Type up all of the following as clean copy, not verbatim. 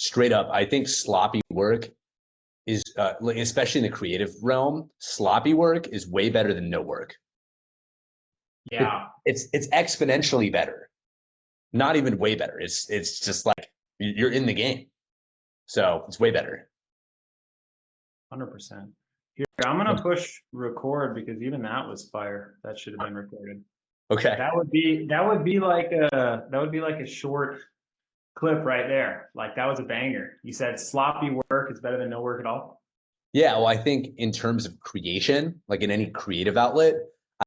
straight up, I think sloppy work is, especially in the creative realm, sloppy work is way better than no work. Yeah, It's exponentially better. Not even way better. It's just like you're in the game. So it's way better. 100%. Here, I'm gonna push record because even that was fire. That should have been recorded. Okay. That would be like a short clip right there. Like that was a banger. You said sloppy work is better than no work at all. Yeah, well, I think in terms of creation, like in any creative outlet,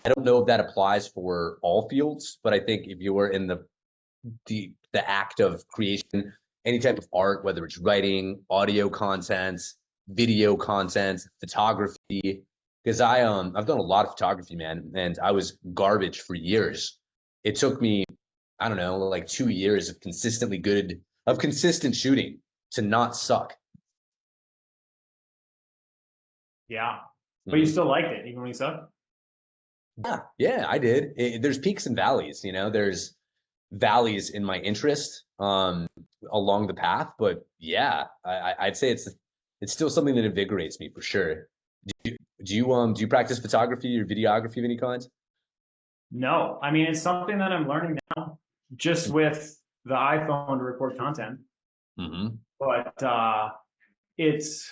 I don't know if that applies for all fields, but I think if you were in the act of creation, any type of art, whether it's writing, audio content, video content, photography, because I've done a lot of photography, man, and I was garbage for years. It took me, I don't know, like 2 years of consistent shooting to not suck. Yeah, but you still liked it even when you sucked. Yeah, I did. There's peaks and valleys, there's valleys in my interest along the path, but yeah, I'd say it's still something that invigorates me for sure. Do you practice photography or videography of any kind? No, I mean it's something that I'm learning now, just with the iPhone to record content. Mm-hmm. But it's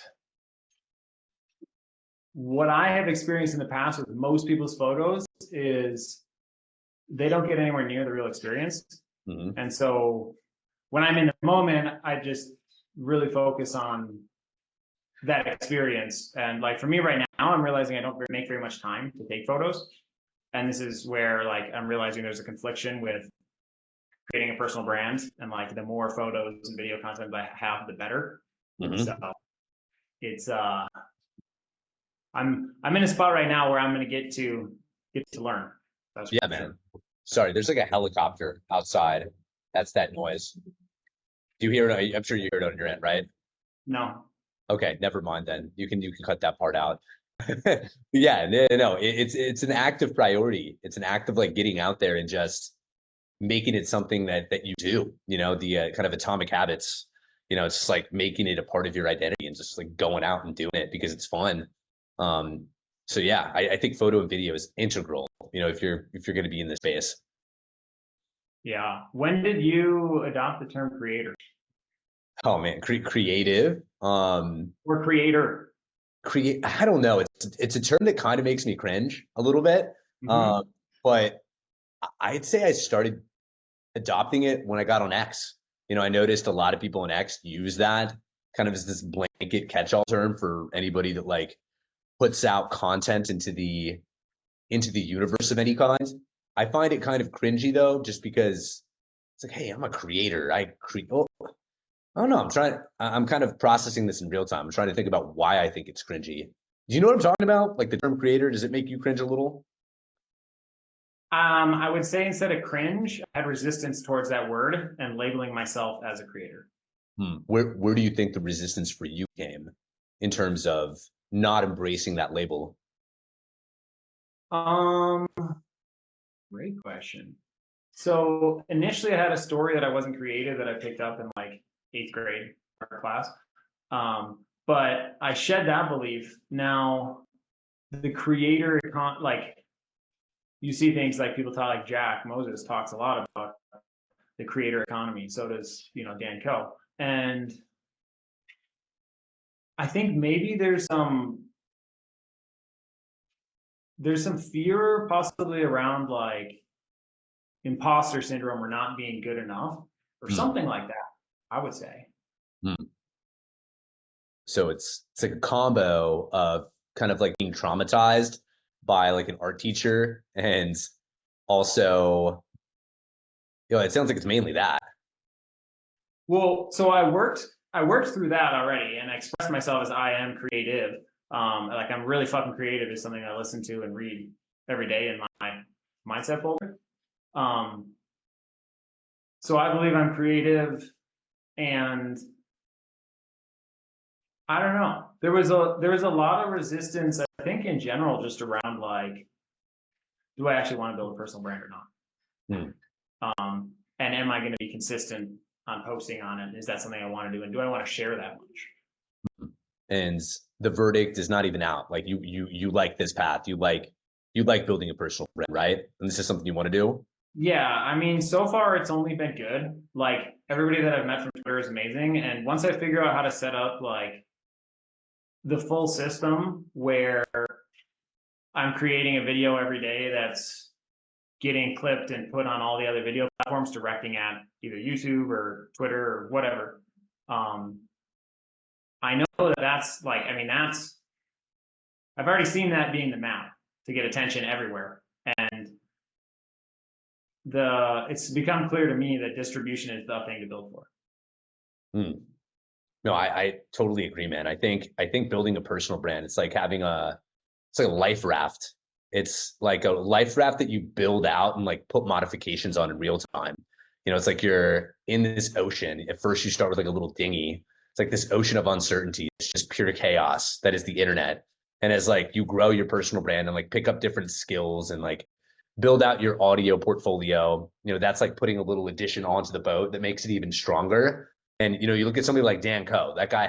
what I have experienced in the past with most people's photos is they don't get anywhere near the real experience. Mm-hmm. And so when I'm in the moment, I just really focus on that experience. And like for me right now, I'm realizing I don't make very much time to take photos. And this is where like I'm realizing there's a confliction with creating a personal brand, and like the more photos and video content I have, the better. Mm-hmm. So it's I'm in a spot right now where I'm gonna get to learn. That's Yeah, man. sure. Sorry, there's like a helicopter outside. That's that noise. Do you hear it? I'm sure you heard it on your end, right? No. Okay, never mind then. You can cut that part out. Yeah, no, it's an active priority. It's an act of like getting out there and just making it something that you do. The kind of atomic habits. It's just like making it a part of your identity and just like going out and doing it because it's fun. Um, so yeah, I think photo and video is integral. If you're going to be in this space. Yeah. When did you adopt the term creator Oh man, creative. or creator? Create. I don't know. It's a term that kind of makes me cringe a little bit. Mm-hmm. But I'd say I started adopting it when I got on X. I noticed a lot of people on X use that kind of as this blanket catch-all term for anybody that like puts out content into the universe of any kind. I find it kind of cringy though, just because it's like, hey, I'm a creator. I create. Oh, I don't know. I'm kind of processing this in real time. I'm trying to think about why I think it's cringy. Do you know what I'm talking about? Like the term creator, does it make you cringe a little? I would say instead of cringe, I had resistance towards that word and labeling myself as a creator. Where do you think the resistance for you came in terms of not embracing that label? Um, Great question. So initially I had a story that I wasn't creative that I picked up in like 8th grade art class. But I shed that belief. Now the creator, like you see things like people talk like Jack Moses talks a lot about the creator economy. So does, Dan Koh. And I think maybe there's some fear possibly around like imposter syndrome or not being good enough or Hmm. something like that, I would say. Hmm. So it's like a combo of kind of like being traumatized by like an art teacher and also, it sounds like it's mainly that. Well, so I worked through that already and I expressed myself as I am creative. Like I'm really fucking creative is something I listen to and read every day in my mindset folder. Um, so I believe I'm creative, and I don't know. There was a lot of resistance, I think, in general, just around like, do I actually want to build a personal brand or not? Hmm. And am I going to be consistent on posting on it? Is that something I want to do? And do I want to share that much? And the verdict is not even out. Like you like this path. You like building a personal brand, right? And this is something you want to do. Yeah, I mean, so far it's only been good. Like everybody that I've met from Twitter is amazing. And once I figure out how to set up like the full system where I'm creating a video every day that's getting clipped and put on all the other video platforms directing at either YouTube or Twitter or whatever. Um, I know that that's like, I mean, I've already seen that being the map to get attention everywhere. And it's become clear to me that distribution is the thing to build for. Hmm. No, I totally agree, man. I think building a personal brand, it's like a life raft. It's like a life raft that you build out and like put modifications on in real time. It's like you're in this ocean. At first, you start with like a little dinghy. It's like this ocean of uncertainty. It's just pure chaos. That is the internet. And as like you grow your personal brand and like pick up different skills and like build out your audio portfolio, that's like putting a little addition onto the boat that makes it even stronger. And you look at somebody like Dan Coe. That guy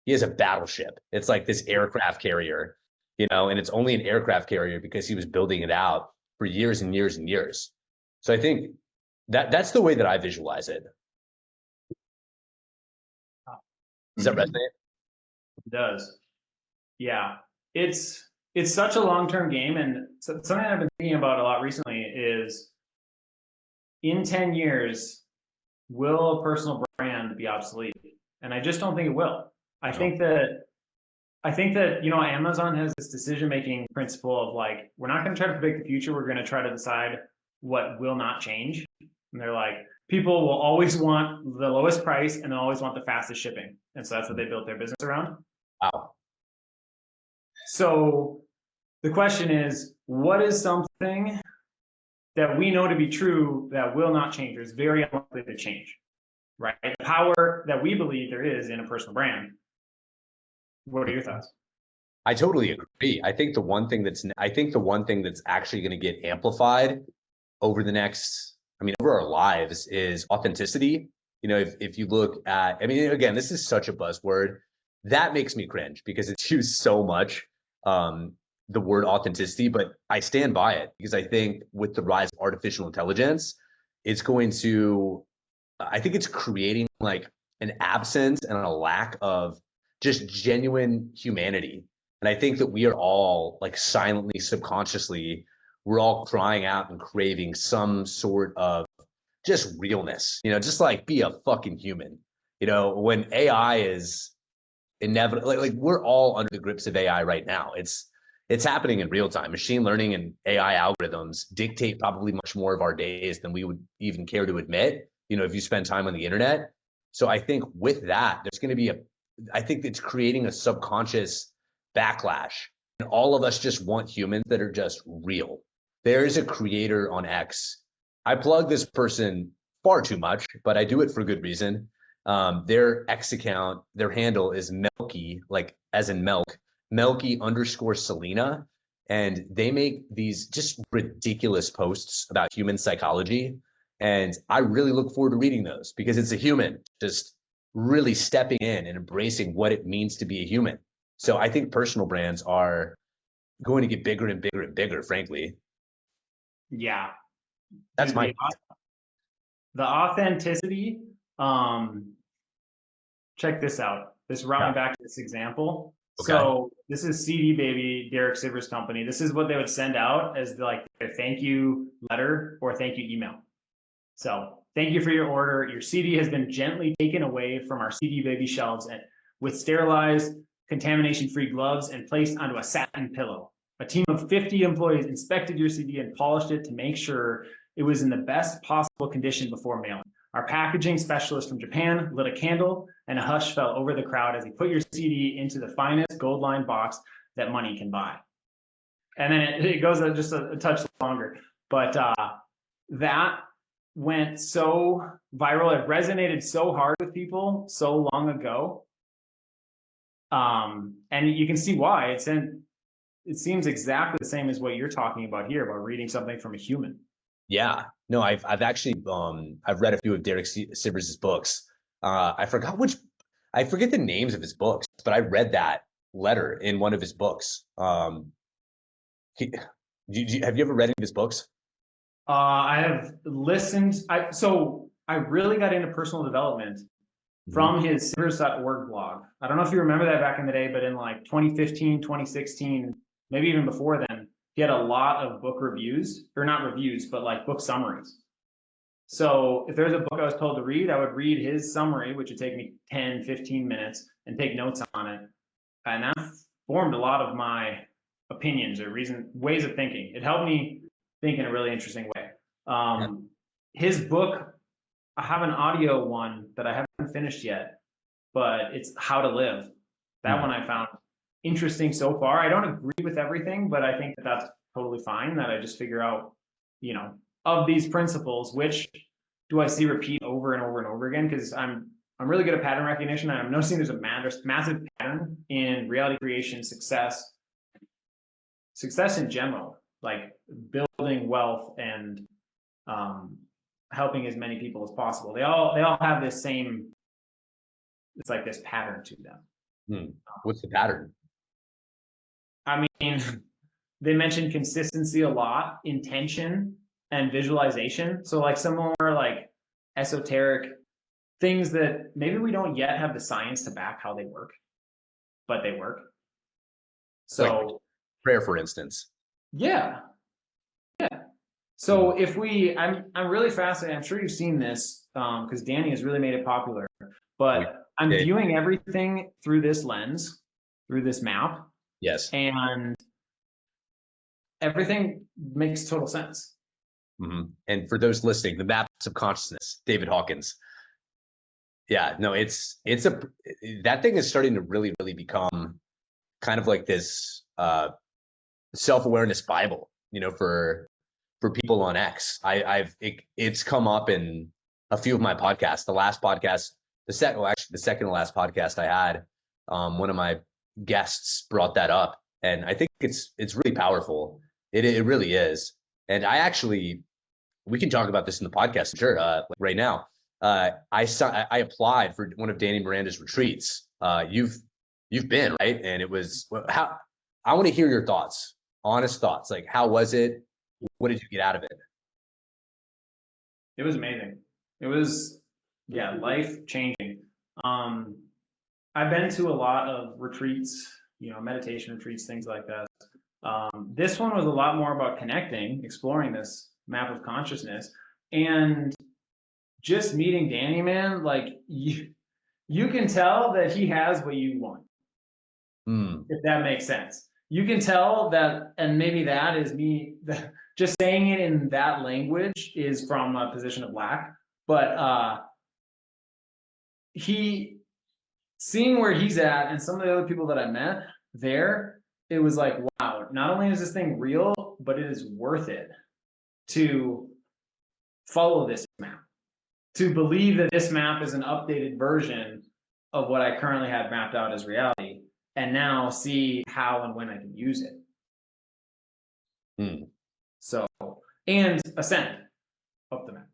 he has a battleship. It's like this aircraft carrier, and it's only an aircraft carrier because he was building it out for years and years and years. So I think that's the way that I visualize it. Does that resonate? It does. Yeah. It's such a long-term game. And something I've been thinking about a lot recently is in 10 years, will a personal brand be obsolete? And I just don't think it will. I No. think that Amazon has this decision-making principle of like, we're not going to try to predict the future. We're going to try to decide what will not change. And they're like, people will always want the lowest price and they'll always want the fastest shipping. And so that's what they built their business around. Wow. So the question is, what is something that we know to be true that will not change or is very unlikely to change, right? The power that we believe there is in a personal brand. What are your thoughts? I totally agree. I think the one thing that's actually going to get amplified over our lives is authenticity. If you look at, I mean, again, this is such a buzzword that makes me cringe because it's used so much, um, the word authenticity, but I stand by it because I think with the rise of artificial intelligence, it's going to, I think it's creating like an absence and a lack of just genuine humanity. And I think that we are all like silently, subconsciously, we're all crying out and craving some sort of just realness, just like be a fucking human. When AI is inevitable, like we're all under the grips of AI right now. It's happening in real time. Machine learning and AI algorithms dictate probably much more of our days than we would even care to admit, if you spend time on the internet. So I think with that, there's going to be I think it's creating a subconscious backlash. And all of us just want humans that are just real. There is a creator on X. I plug this person far too much, but I do it for good reason. Their X account, their handle is Melky, like as in milk, Melky underscore Selena. And they make these just ridiculous posts about human psychology. And I really look forward to reading those because it's a human just really stepping in and embracing what it means to be a human. So I think personal brands are going to get bigger and bigger and bigger, frankly. Yeah, That's dude, my the authenticity. Um, check this out. This brought yeah. me back to this example. Okay. So this is CD Baby, Derek Sivers' company. This is what they would send out as like a thank you letter or thank you email. So thank you for your order. Your CD has been gently taken away from our CD Baby shelves and with sterilized, contamination-free gloves and placed onto a satin pillow. A team of 50 employees inspected your CD and polished it to make sure it was in the best possible condition before mailing. Our packaging specialist from Japan lit a candle and a hush fell over the crowd as he put your CD into the finest gold-lined box that money can buy. And then it goes just a touch longer. But that went so viral. It resonated so hard with people so long ago. And you can see why. It seems exactly the same as what you're talking about here about reading something from a human. Yeah. No, I've actually I've read a few of Derek Sivers's books. I forgot which I forget the names of his books, but I read that letter in one of his books. He, have you ever read any of his books? I have listened. So I really got into personal development Mhm. from his Sivers.org blog. I don't know if you remember that back in the day, but in like 2015, 2016, maybe even before then, he had a lot of book reviews, or not reviews, but like book summaries. So if there's a book I was told to read, I would read his summary, which would take me 10, 15 minutes and take notes on it. And that formed a lot of my opinions or ways of thinking. It helped me think in a really interesting way. Yeah. His book, I have an audio one that I haven't finished yet, but it's How to Live. That Hmm. one I found interesting so far. I don't agree with everything, but I think that that's totally fine. That I just figure out, you know, of these principles, which do I see repeat over and over and over again? Because I'm really good at pattern recognition, and I'm noticing there's a massive pattern in reality creation, success in general, like building wealth and um, helping as many people as possible. They all have this same. It's like this pattern to them. Hmm. What's the pattern? I mean, they mentioned consistency a lot, intention, and visualization. So like some more like esoteric things that maybe we don't yet have the science to back how they work, but they work. Like So prayer, for instance. yeah. Hmm. So if I'm really fascinated. I'm sure you've seen this because Danny has really made it popular. We But I'm did. viewing everything through this lens, through this map, Yes. and everything makes total sense. Hmm. And for those listening, the maps of consciousness, David Hawkins. Yeah, no, it's a that thing is starting to really become kind of like this self-awareness Bible, for people on X. It's come up in a few of my podcasts. The last podcast, actually the second to last podcast I had, one of my guests brought that up, and I think it's really powerful. It really is. And we can talk about this in the podcast, sure. Like right now, I applied for one of Danny Miranda's retreats. You've been, right, and it was how I want to hear your thoughts, honest thoughts. Like, how was it? What did you get out of it? It was amazing. It was, yeah, life changing. Um, I've been to a lot of retreats, meditation retreats, things like that. This one was a lot more about connecting, exploring this map of consciousness, and just meeting Danny, man. Like you can tell that he has what you want, Hmm. if that makes sense. You can tell that, and maybe that is me. Just saying it in that language is from a position of lack, but he seeing where he's at and some of the other people that I met there, it was like, wow, not only is this thing real, but it is worth it to follow this map, to believe that this map is an updated version of what I currently had mapped out as reality, and now see how and when I can use it. Hmm. So, and ascend up the map.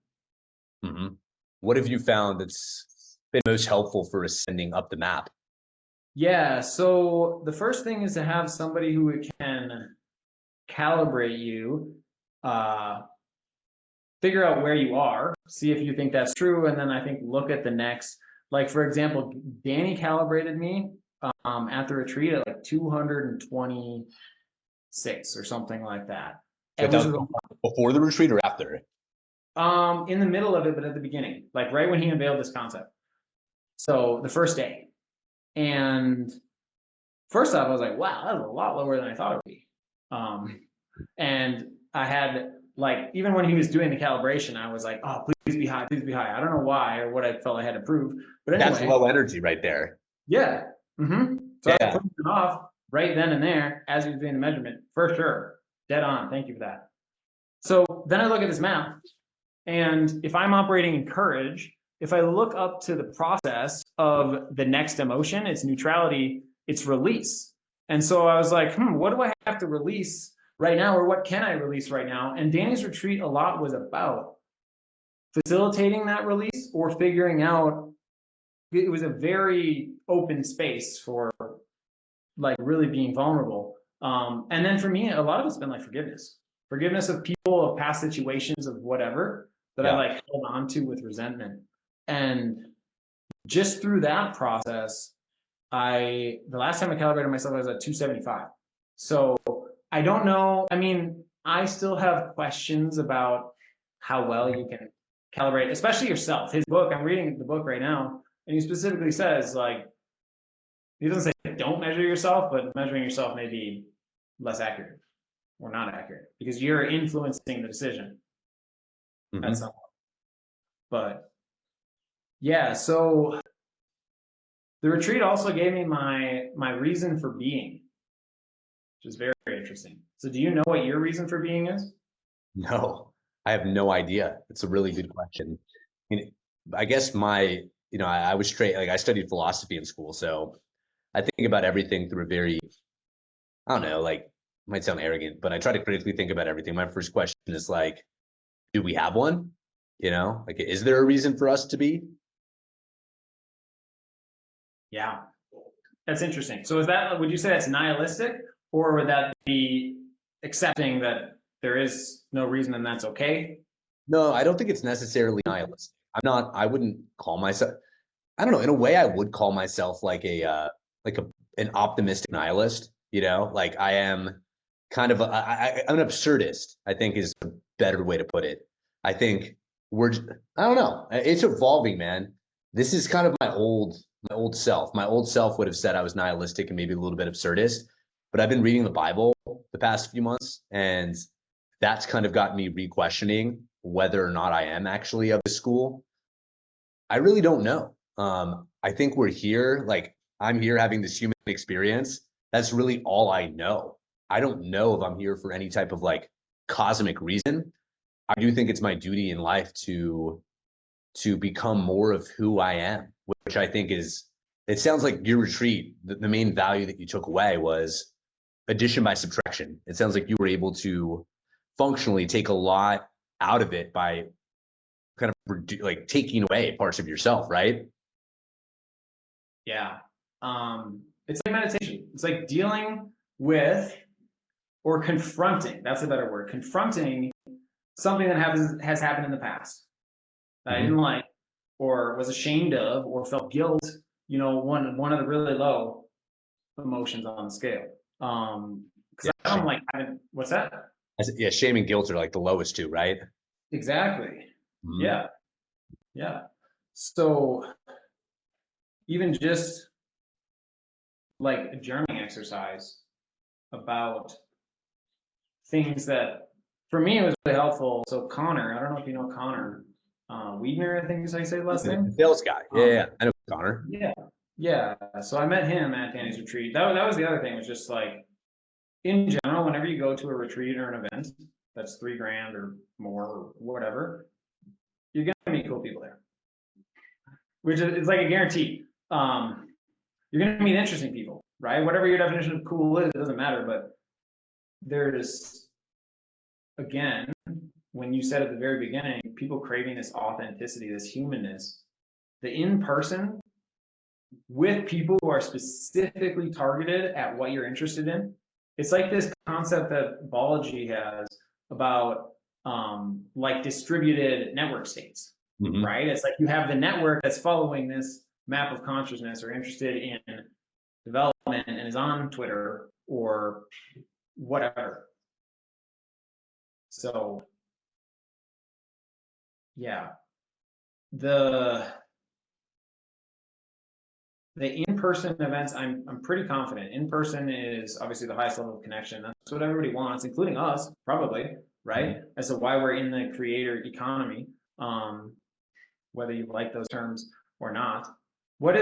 Hmm. What have you found that's been most helpful for ascending up the map? Yeah, so the first thing is to have somebody who can calibrate you, uh, figure out where you are, see if you think that's true, and then I think look at the next. Like for example, Danny calibrated me at the retreat at like 226 or something like that. But It that was was before the retreat or after? in the middle of it, but at the beginning, like right when he unveiled this concept. So the first day, and first off, I was like, wow, that was a lot lower than I thought it would be. Um, and I had like even when he was doing the calibration, I was like, oh, please be high, please be high. I don't know why or what I felt I had to prove, but That's anyway, low energy right there. yeah. So I was Yeah. putting it off right then and there as he was doing the measurement for sure, dead on. Thank you for that. So then I look at this map, and if I'm operating in courage, if I look up to the process of the next emotion, it's neutrality, it's release. And so I was like, what do I have to release right now, or what can I release right now? And Danny's retreat a lot was about facilitating that release or figuring out. It was a very open space for like really being vulnerable. And then for me, a lot of it's been like forgiveness of people, of past situations, of whatever that I Yeah. like held on to with resentment. And just through that process, the last time I calibrated myself, I was at 275. So I don't know. I mean, I still have questions about how well you can calibrate, especially yourself. His book, I'm reading the book right now, and he specifically says, like, he doesn't say don't measure yourself, but measuring yourself may be less accurate or not accurate because you're influencing the decision at Mm-hmm. some point. But yeah, so the retreat also gave me my reason for being, which is very, very interesting. So do you know what your reason for being is? No, I have no idea. It's a really good question. I mean, I guess I was straight, like I studied philosophy in school. So I think about everything through a very, I don't know, like might sound arrogant, but I try to critically think about everything. My first question is like, do we have one? Like, is there a reason for us to be? Yeah, that's interesting. So is that, would you say that's nihilistic, or would that be accepting that there is no reason and that's okay? No, I don't think it's necessarily nihilistic. I wouldn't call myself, I don't know, in a way I would call myself like an optimistic nihilist, like I am kind of I'm an absurdist, I think is a better way to put it. I think we're I don't know. It's evolving, man. This is kind of my old self. My old self would have said I was nihilistic and maybe a little bit absurdist, but I've been reading the Bible the past few months, and that's kind of got me re-questioning whether or not I am actually of the school. I really don't know. I think we're here, like I'm here having this human experience. That's really all I know. I don't know if I'm here for any type of like cosmic reason. I do think it's my duty in life to become more of who I am, which I think is, it sounds like your retreat, the main value that you took away was addition by subtraction. It sounds like you were able to functionally take a lot out of it by kind of like taking away parts of yourself, right? Yeah. It's like meditation. It's like dealing with or confronting. That's a better word. Confronting something that has happened in the past that I didn't Mm-hmm. like, or was ashamed of, or felt guilt. One of the really low emotions on the scale. Because Yeah, I don't like having, what's that? yeah, shame and guilt are like the lowest two, right? Exactly. Mm-hmm. Yeah. Yeah. So even just like a journaling exercise about things that for me it was really helpful. So Connor, I don't know if you know Connor Wiedner, I think is how you say the last The name. sales guy. Yeah, yeah, Um, yeah. I know Connor. yeah, yeah. So I met him at Danny's retreat. That was the other thing, was just like in general, whenever you go to a retreat or an event that's 3 grand or more or whatever, you're gonna meet cool people there, which is, it's like a guarantee. You're gonna meet interesting people, right? Whatever your definition of cool is, it doesn't matter. But there's, again, when you said at the very beginning, people craving this authenticity, this humanness, the in person with people who are specifically targeted at what you're interested in. It's like this concept that Balaji has about like distributed network states, Mm-hmm. right? It's like you have the network that's following this map of consciousness or interested in development and is on Twitter or whatever. So yeah, the the in-person events, I'm pretty confident. In-person is obviously the highest level of connection. That's what everybody wants, including us, probably, right? Mm-hmm. As to why we're in the creator economy, um, whether you like those terms or not. What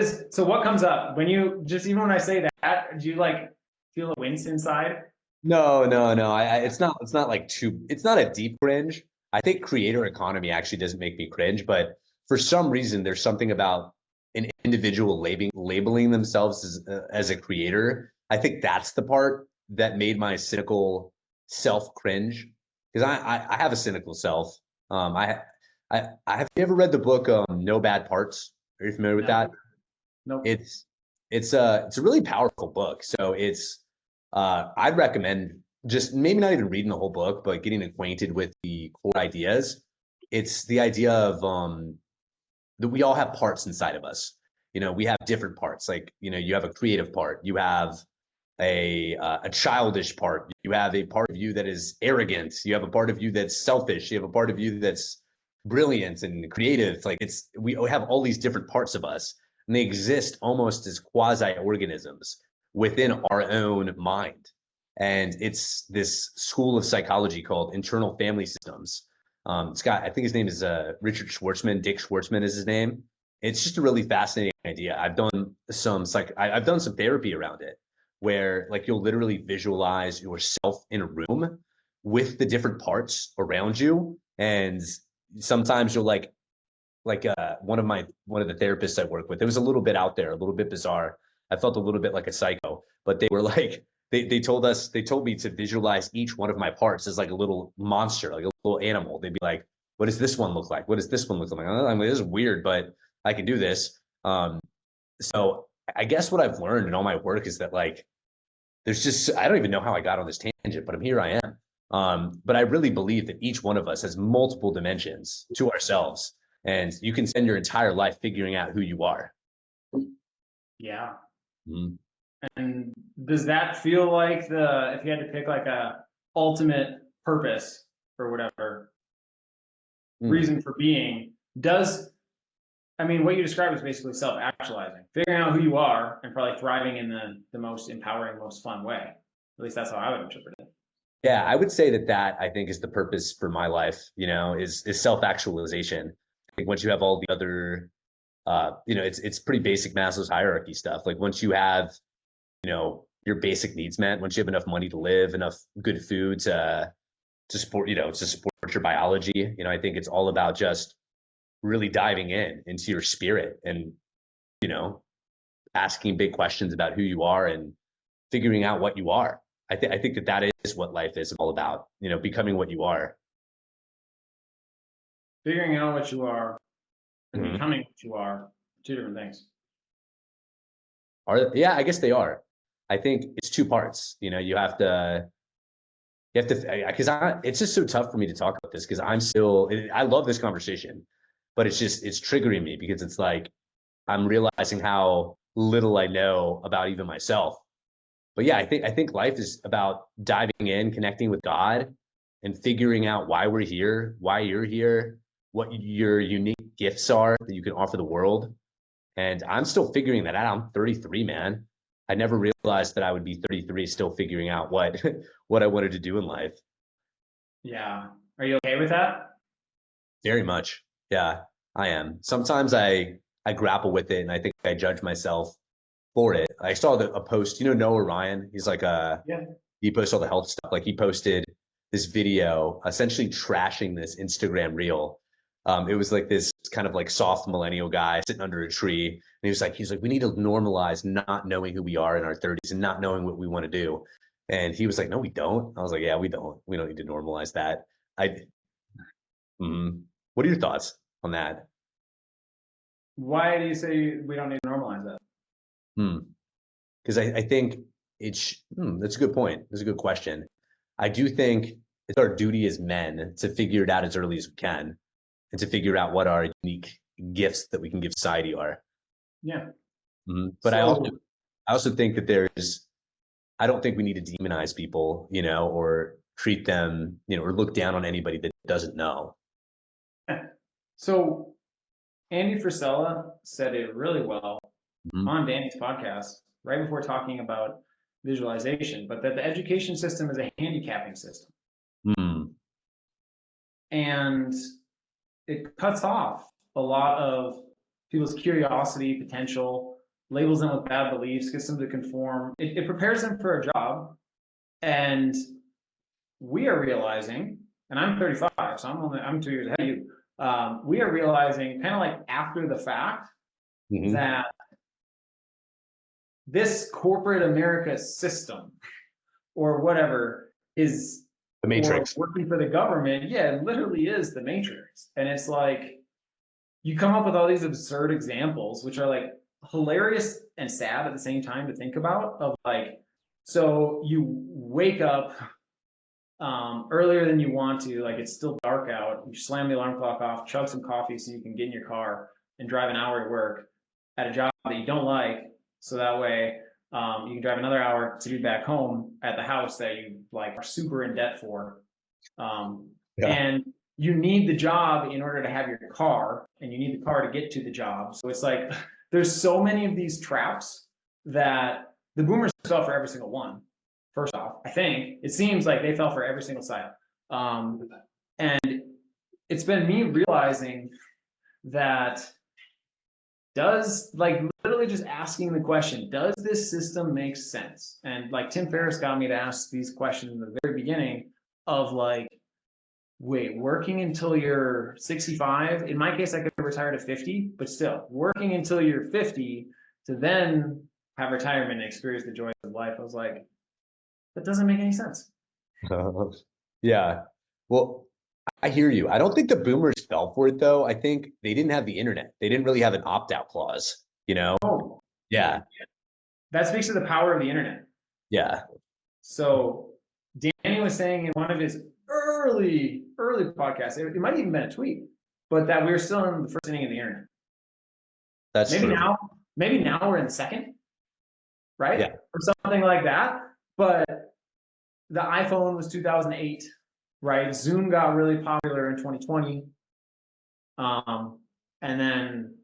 comes up when you, just even when I say that, do you like feel a wince inside? No, no, no. It's not like too, it's not a deep cringe. I think creator economy actually doesn't make me cringe, but for some reason, there's something about an individual labeling themselves as a creator. I think that's the part that made my cynical self cringe because I have a cynical self. Have you ever read the book No Bad Parts? Are you familiar with No, that? nope. It's it's a really powerful book. So it's I'd recommend just maybe not even reading the whole book, but getting acquainted with the core ideas. It's the idea of that we all have parts inside of us. You know, we have different parts. Like, you know, you have a creative part, you have a childish part, you have a part of you that is arrogant, you have a part of you that's selfish, you have a part of you that's brilliant and creative. Like it's we have all these different parts of us, and they exist almost as quasi organisms within our own mind. And it's this school of psychology called internal family systems. It's got, I think his name is Richard Schwartzman. Dick Schwartzman is his name. It's just a really fascinating idea. I've done some therapy around it, where like you'll literally visualize yourself in a room with the different parts around you, and sometimes you'll one of the therapists I work with. It was a little bit out there, a little bit bizarre. I felt a little bit like a psycho, but they were like they told me to visualize each one of my parts as like a little monster, like a little animal. They'd be like, "What does this one look like? What does this one look like?" I'm like, "This is weird, but I can do this." So I guess what I've learned in all my work is that like there's just I don't even know how I got on this tangent, but here I am. But I really believe that each one of us has multiple dimensions to ourselves, and you can spend your entire life figuring out who you are. Yeah. Mm-hmm. And does that feel like the if you had to pick like a ultimate purpose or whatever Mm. reason for being, does I mean what you described is basically self-actualizing, figuring out who you are and probably thriving in the most empowering, most fun way. At least that's how I would interpret it. Yeah, I would say that I think is the purpose for my life. You know, is self actualization. I think once you have all the other, you know, it's pretty basic Maslow's hierarchy stuff. Like once you have, you know, your basic needs met, once you have enough money to live, enough good food to support, you know, to support your biology. You know, I think it's all about just really diving into your spirit and, you know, asking big questions about who you are and figuring out what you are. I think that is what life is all about, you know, becoming what you are. Figuring out what you are and Mm-hmm. becoming what you are, two different things. Yeah, I guess they are. I think it's two parts. You know, you have to, because it's just so tough for me to talk about this because I love this conversation, but it's triggering me because it's like, I'm realizing how little I know about even myself. But yeah, I think life is about diving in, connecting with God, and figuring out why we're here, why you're here, what your unique gifts are that you can offer the world. And I'm still figuring that out. I'm 33, man. I never realized that I would be 33 still figuring out what what I wanted to do in life. Yeah. Are you okay with that? Very much. Yeah, I am. Sometimes I grapple with it and I think I judge myself for it. I saw a post, you know, Noah Ryan. He's like Yeah. he posts all the health stuff. Like he posted this video essentially trashing this Instagram reel. It was like this kind of like soft millennial guy sitting under a tree. And he's like, we need to normalize not knowing who we are in our 30s and not knowing what we want to do. And he was like, no, we don't. I was like, yeah, we don't. We don't need to normalize that. I, What are your thoughts on that? Why do you say we don't need to normalize that? Hmm. Because I think that's a good point. That's a good question. I do think it's our duty as men to figure it out as early as we can and to figure out what our unique gifts that we can give society are. Yeah. But So I also think that I don't think we need to demonize people, you know, or treat them, you know, or look down on anybody that doesn't know. so Andy Frisella said it really well Mhm. on Danny's podcast right before talking about visualization, but that the education system is a handicapping system. Mm. And it cuts off a lot of people's curiosity, potential, labels them with bad beliefs, gets them to conform. It prepares them for a job. And we are realizing, and I'm 35, so I'm 2 years ahead of you. We are realizing, kind of like after the fact, Hmm. that this corporate America system or whatever is The or Matrix. working for the government, yeah, it literally is the Matrix. And it's like you come up with all these absurd examples, which are like hilarious and sad at the same time to think about. Of like, so you wake up earlier than you want to, like it's still dark out. You slam the alarm clock off, chug some coffee so you can get in your car and drive an hour to work at a job that you don't like. So that way you can drive another hour to be back home at the house that you like are super in debt for. Um, Yeah. and you need the job in order to have your car, and you need the car to get to the job. So it's like there's so many of these traps that the boomers fell for every single one. First off, I think it seems like they fell for every single side. And it's been me realizing that does like literally just asking the question, does this system make sense? And like Tim Ferriss got me to ask these questions in the very beginning of like, wait, working until you're 65? In my case, I could have retired at 50, but still, working until you're 50 to then have retirement and experience the joys of life. I was like, that doesn't make any sense. Yeah. Well, I hear you. I don't think the boomers fell for it though. I think they didn't have the internet. They didn't really have an opt-out clause, you know? Oh, Yeah. that speaks to the power of the internet. Yeah. So Danny was saying in one of his early podcasts, it might even been a tweet, but that we were still in the first inning of the internet. That's Maybe true. now we're in the second, right? Yeah. Or something like that. But the iPhone was 2008, right? Zoom got really popular in 2020. And then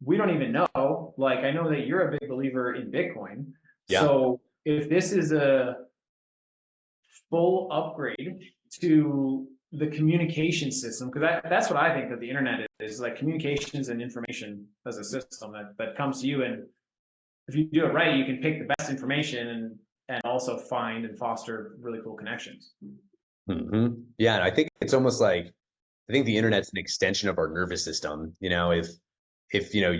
we don't even know. Like, I know that you're a big believer in Bitcoin. Yeah. So if this is a full upgrade to the communication system, because that's what I think that the internet is like communications and information as a system that comes to you. And if you do it right, you can pick the best information and also find and foster really cool connections. Yeah. And I think it's almost like, I think the internet's an extension of our nervous system. You know, if you know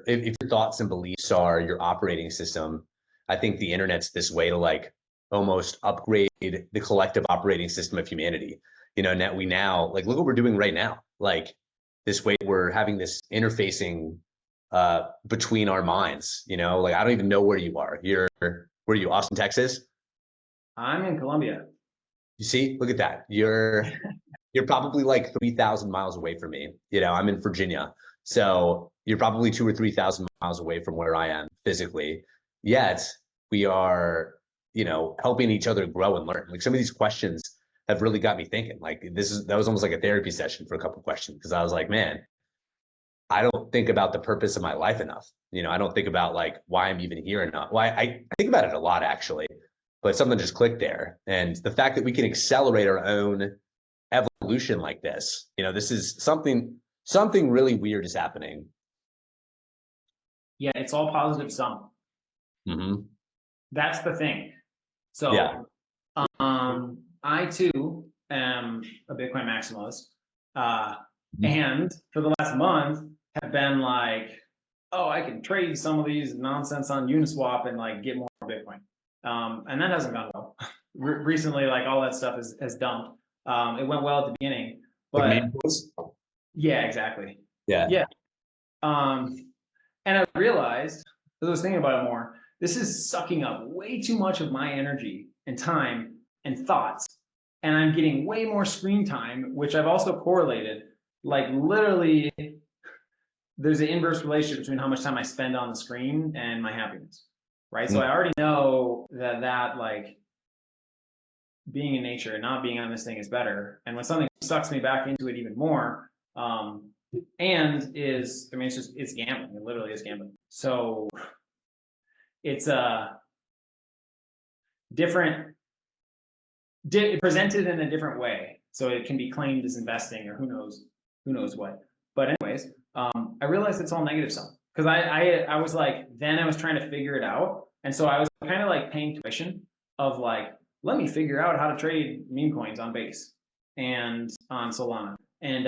if your thoughts and beliefs are your operating system, I think the internet's this way to like almost upgrade the collective operating system of humanity. You know, now like look what we're doing right now. Like this way we're having this interfacing between our minds, you know, like I don't even know where you are. Where are you, Austin, Texas? I'm in Colombia. You see, look at that. You're probably like 3,000 miles away from me. You know, I'm in Virginia. So you're probably 2 or 3,000 miles away from where I am physically. Yet we are, you know, helping each other grow and learn. Like some of these questions have really got me thinking. Like that was almost like a therapy session for a couple of questions because I was like, man, I don't think about the purpose of my life enough. You know, I don't think about like why I'm even here enough. Why I think about it a lot actually, but something just clicked there. And the fact that we can accelerate our own evolution like this, you know, this is something really weird is happening. Yeah, it's all positive sum. Mm-hmm. That's the thing. Yeah. So I too am a Bitcoin maximalist. And for the last month have been like, oh, I can trade some of these nonsense on Uniswap and like get more Bitcoin. And that hasn't gone well. Recently, like all that stuff has dumped. It went well at the beginning, Like but meme coins? yeah, exactly. Yeah. Yeah. And I realized, as I was thinking about it more, this is sucking up way too much of my energy and time and thoughts. And I'm getting way more screen time, which I've also correlated. Like literally, there's an inverse relationship between how much time I spend on the screen and my happiness, right? So I already know that like being in nature and not being on this thing is better. And when something sucks me back into it even more, and is, I mean, it's gambling. It literally is gambling. So it's a different, presented in a different way. So it can be claimed as investing or who knows what. But anyways, I realized it's all negative sum because I was like, then I was trying to figure it out. And so I was kind of like paying tuition of like, let me figure out how to trade meme coins on Base and on Solana. And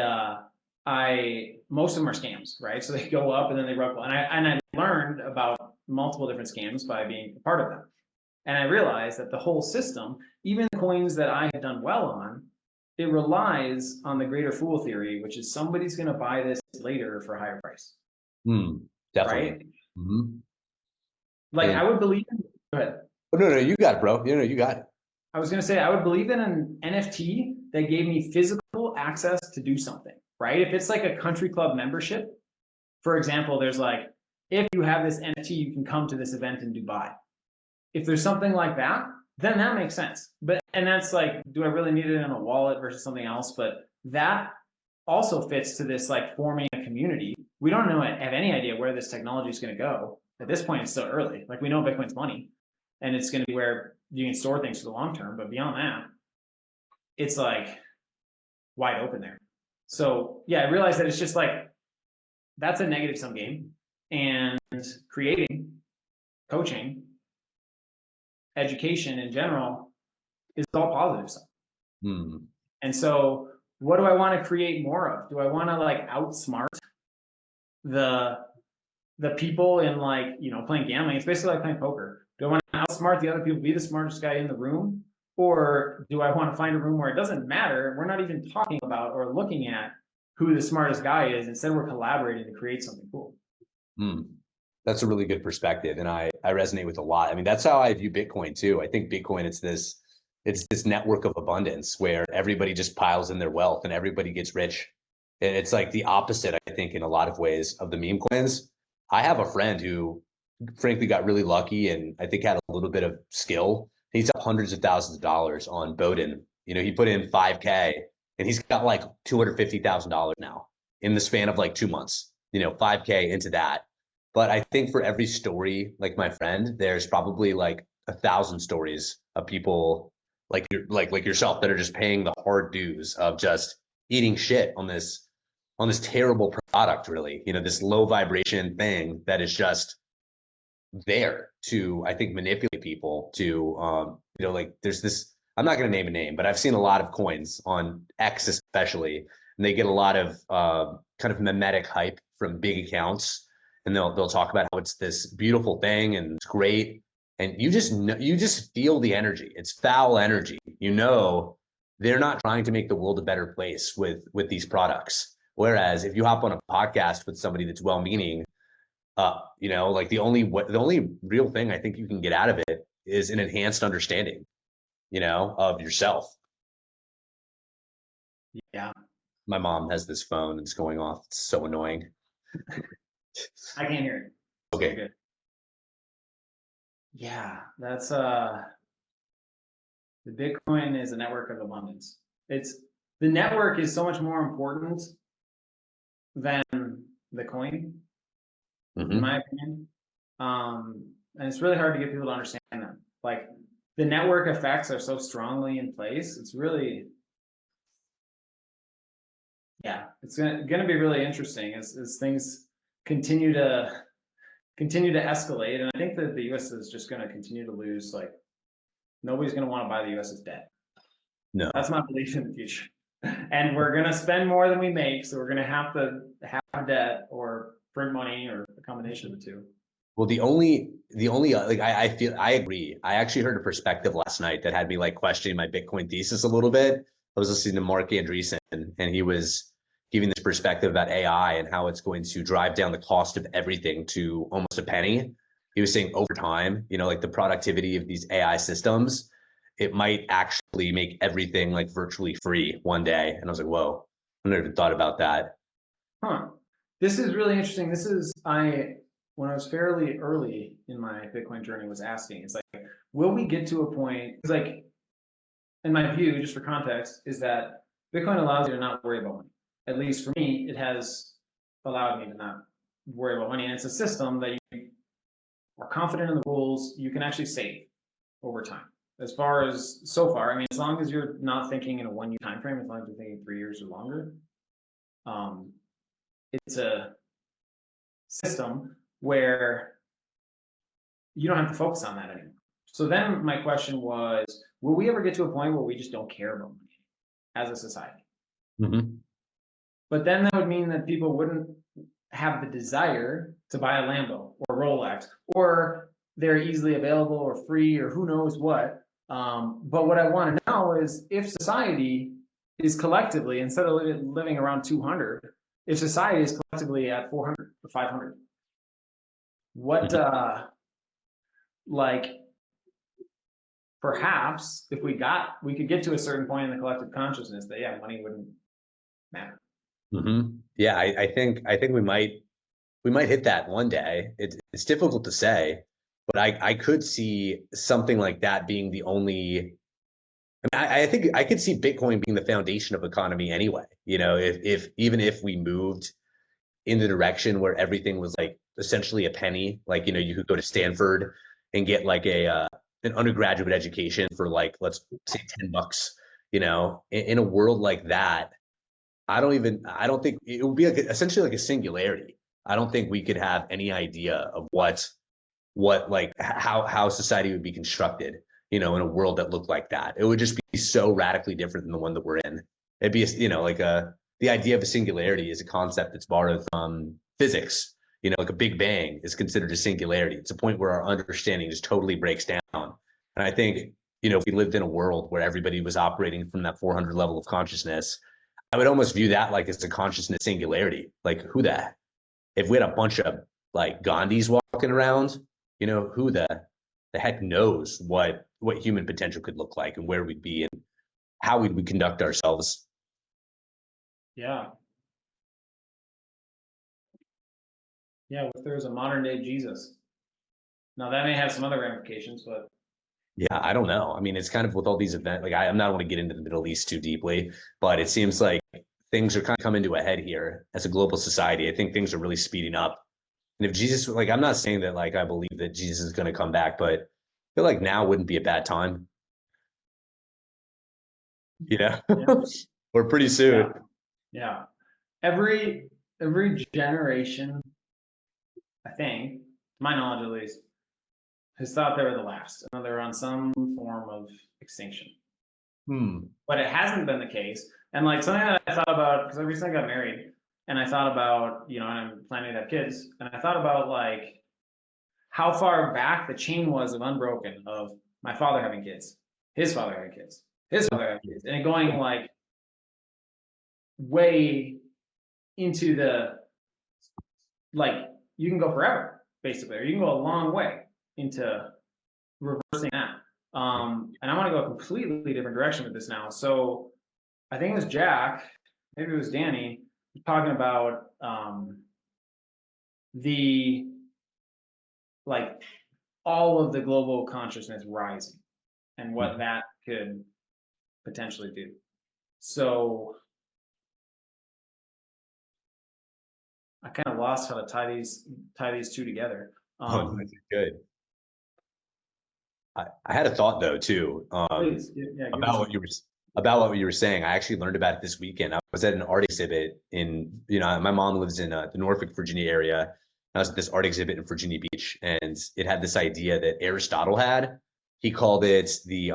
most of them are scams, right? So they go up and then they ruffle. And I learned about multiple different scams by being a part of them. And I realized that the whole system, even the coins that I had done well on, it relies on the greater fool theory, which is somebody's going to buy this later for a higher price. Definitely. Right? Mm-hmm. Like And I would believe in, go ahead. oh, no, you got it, bro. You got it. I was going to say, I would believe in an NFT that gave me physical access to do something, right? If it's like a country club membership, for example, there's like, if you have this NFT, you can come to this event in Dubai. If there's something like that, then that makes sense. But, and that's like, do I really need it in a wallet versus something else? But that also fits to this like forming a community. We don't know, have any idea where this technology is going to go. At this point, it's still early. Like we know Bitcoin's money and it's going to be where you can store things for the long term. But beyond that, it's like wide open there. So yeah, I realized that it's just like, that's a negative sum game. And creating, coaching, education in general is all positive stuff. And so what do I want to create more of? Do I want to like outsmart the people in like, you know, playing gambling? It's basically like playing poker. Do I want to outsmart the other people, be the smartest guy in the room? Or do I want to find a room where it doesn't matter? We're not even talking about or looking at who the smartest guy is. Instead, we're collaborating to create something cool. That's a really good perspective. And I resonate with a lot. I mean, that's how I view Bitcoin too. I think Bitcoin, it's this network of abundance where everybody just piles in their wealth and everybody gets rich. And it's like the opposite, I think, in a lot of ways of the meme coins. I have a friend who frankly got really lucky and I think had a little bit of skill. He's up hundreds of thousands of dollars on Bowden. You know, he put in 5K and he's got like $250,000 now in the span of like 2 months, you know, 5K into that. But I think for every story, like my friend, there's probably like 1,000 stories of people like like yourself that are just paying the hard dues of just eating shit on this terrible product, really. You know, this low vibration thing that is just there to, I think, manipulate people to, you know, like there's this, I'm not going to name a name, but I've seen a lot of coins on X, especially, and they get a lot of kind of mimetic hype from big accounts. And they'll talk about how it's this beautiful thing and it's great. And you just know, you just feel the energy. It's foul energy. You know, they're not trying to make the world a better place with these products. Whereas if you hop on a podcast with somebody that's well-meaning, you know, like the only real thing I think you can get out of it is an enhanced understanding, you know, of yourself. Yeah. My mom has this phone, it's going off. It's so annoying. I can't hear it. Okay. Good. Yeah, that's the Bitcoin is a network of abundance. It's the network is so much more important than the coin, in my opinion. And it's really hard to get people to understand that. Like the network effects are so strongly in place. It's really, yeah, it's gonna be really interesting as things continue to escalate. And I think that the U.S. is just gonna continue to lose. Like nobody's gonna want to buy the U.S.'s debt. No. That's my belief in the future. And we're gonna spend more than we make, so we're gonna have to have debt or print money or a combination of the two. Well, the only like I feel I agree. I actually heard a perspective last night that had me like questioning my Bitcoin thesis a little bit. I was listening to Mark Andreessen, and he was giving this perspective about AI and how it's going to drive down the cost of everything to almost a penny. He was saying over time, you know, like the productivity of these AI systems, it might actually make everything like virtually free one day. And I was like, whoa, I never even thought about that. Huh. This is really interesting. This is when I was fairly early in my Bitcoin journey was asking, it's like, will we get to a point? It's like, in my view, just for context, is that Bitcoin allows you to not worry about money. At least for me, it has allowed me to not worry about money. And it's a system that you are confident in the rules, you can actually save over time. As far as so far, I mean, as long as you're not thinking in a 1 year time frame, as long as you're thinking 3 years or longer, it's a system where you don't have to focus on that anymore. So then my question was, will we ever get to a point where we just don't care about money as a society? But then that would mean that people wouldn't have the desire to buy a Lambo or Rolex or they're easily available or free or who knows what. But what I want to know is if society is collectively, instead of living around 200, if society is collectively at 400 or 500, what, like, perhaps if we could get to a certain point in the collective consciousness that, yeah, money wouldn't matter. Yeah, I think we might hit that one day. It's difficult to say, but I could see something like that being the only. I think I could see Bitcoin being the foundation of economy anyway. If even if we moved in the direction where everything was like essentially a penny, like you could go to Stanford and get like a an undergraduate education for like let's say $10. In a world like that, I don't think it would be like essentially like a singularity. I don't think we could have any idea of what like how society would be constructed, in a world that looked like that. It would just be so radically different than the one that we're in. It'd be, like the idea of a singularity is a concept that's borrowed from physics. Like a Big Bang is considered a singularity. It's a point where our understanding just totally breaks down. And I think, if we lived in a world where everybody was operating from that 400 level of consciousness, I would almost view that like as a consciousness singularity. Like if we had a bunch of like Gandhis walking around, who the heck knows what human potential could look like and where we'd be and how we would conduct ourselves. Yeah. Yeah. If there was a modern day Jesus. Now that may have some other ramifications, but Yeah, I don't know. I mean, it's kind of with all these events. Like, I'm not want to get into the Middle East too deeply, but it seems like things are kind of coming to a head here as a global society. I think things are really speeding up. And if Jesus, like, I'm not saying that like I believe that Jesus is going to come back, but I feel like now wouldn't be a bad time. You know, yeah, or pretty yeah, soon. yeah. Every generation, I think, to my knowledge at least, has thought they were the last, and they're on some form of extinction. Hmm. But it hasn't been the case. And like something that I thought about, because I recently got married, and I thought about, and I'm planning to have kids, and I thought about like how far back the chain was of unbroken of my father having kids, his father having kids, his father having kids, and it going like way into the like you can go forever basically, or you can go a long way into reversing that. And I want to go a completely different direction with this now. So I think it was Jack, maybe it was Danny, talking about the like all of the global consciousness rising and what that could potentially do. So I kind of lost how to tie these two together. Oh, no, that's good. I had a thought though too, Please, yeah, give about us what one. you were about what you were saying. I actually learned about it this weekend. I was at an art exhibit my mom lives in the Norfolk, Virginia area. I was at this art exhibit in Virginia Beach, and it had this idea that Aristotle had. He called it the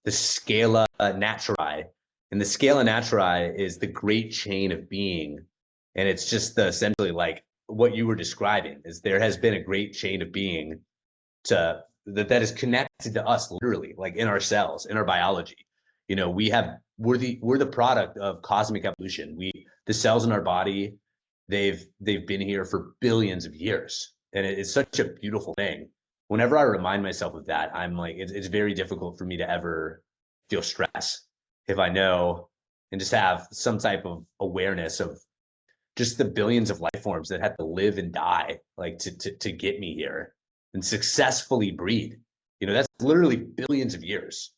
scala naturae, and the scala naturae is the great chain of being, and it's just essentially like what you were describing is there has been a great chain of being that is connected to us literally, like in our cells, in our biology. We're the product of cosmic evolution. The cells in our body, they've been here for billions of years, and it's such a beautiful thing. Whenever I remind myself of that, I'm like, it's very difficult for me to ever feel stress if I know and just have some type of awareness of just the billions of life forms that had to live and die like to get me here and successfully breed. That's literally billions of years.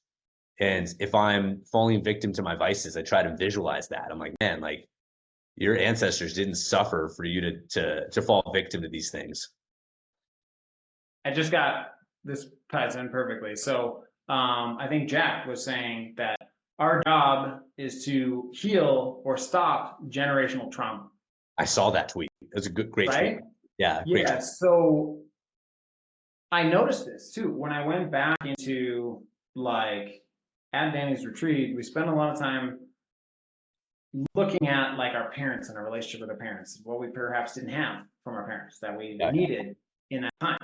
And if I'm falling victim to my vices, I try to visualize that. I'm like, man, like your ancestors didn't suffer for you to fall victim to these things. I just got this ties in perfectly. So I think Jack was saying that our job is to heal or stop generational trauma, I saw that tweet. It was a great tweet. right? Yeah, great Yeah. tweet. So I noticed this too when I went back into like at Danny's retreat. We spent a lot of time looking at like our parents and our relationship with our parents, what we perhaps didn't have from our parents that we Yeah, needed in that time.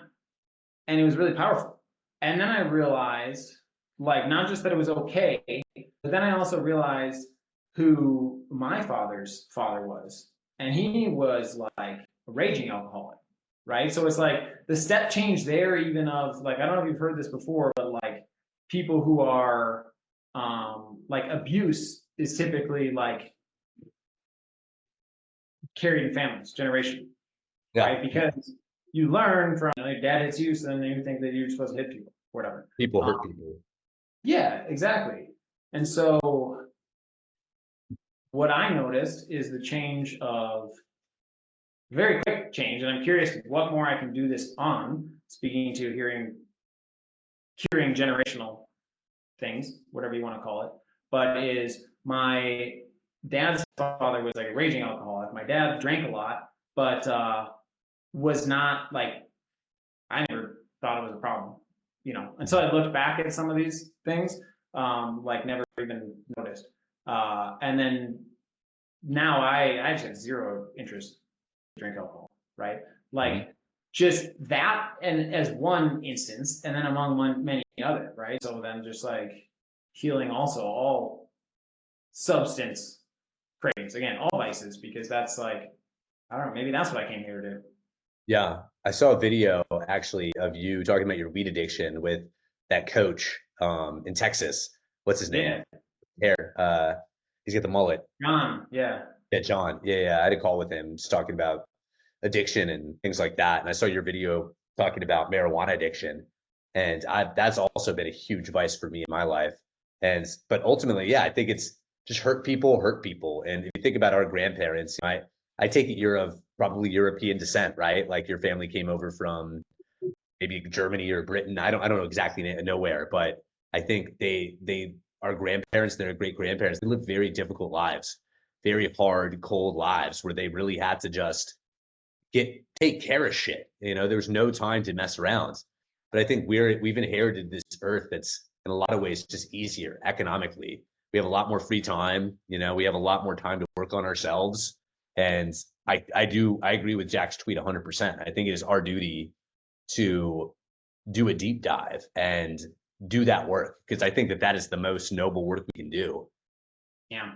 and it was really powerful. And then I realized, like, not just that it was okay, but then I also realized who my father's father was. And he was like a raging alcoholic, right? So it's like the step change there, even of like, I don't know if you've heard this before, but like people who are like abuse is typically like carried in families, generation, Yeah. right? Because you learn from, you know, your dad hits you, so then you think that you're supposed to hit people, whatever. People Um, hurt people. yeah, exactly. And so what I noticed is the change of very quick change, and I'm curious what more I can do this on. Speaking to curing generational things, whatever you want to call it, but is my dad's father was like a raging alcoholic. My dad drank a lot, but was not like, I never thought it was a problem, you know, until I looked back at some of these things, like never even noticed. And then now I just have zero interest to drink alcohol, right? Mhm. Like just that, and as one instance, and then among many other, right? So then just like healing also all substance cravings, again, all vices, because that's like, I don't know, maybe that's what I came here to do. Yeah. I saw a video actually of you talking about your weed addiction with that coach in Texas. What's his name? Yeah, Hair. He's got the mullet. John, yeah, Yeah, John. Yeah, yeah. I had a call with him just talking about addiction and things like that. And I saw your video talking about marijuana addiction. And that's also been a huge vice for me in my life. And but ultimately, yeah, I think it's just hurt people. And if you think about our grandparents, I take it you're of probably European descent, right? Like your family came over from maybe Germany or Britain. I don't know exactly nowhere, but I think they our grandparents, their great grandparents, they lived very difficult lives, very hard, cold lives where they really had to just take care of shit. There was no time to mess around. But I think we've inherited this earth that's in a lot of ways just easier economically. We have a lot more free time. We have a lot more time to work on ourselves. And I agree with Jack's tweet 100%. I think it is our duty to do a deep dive and do that work because I think that is the most noble work we can do. yeah,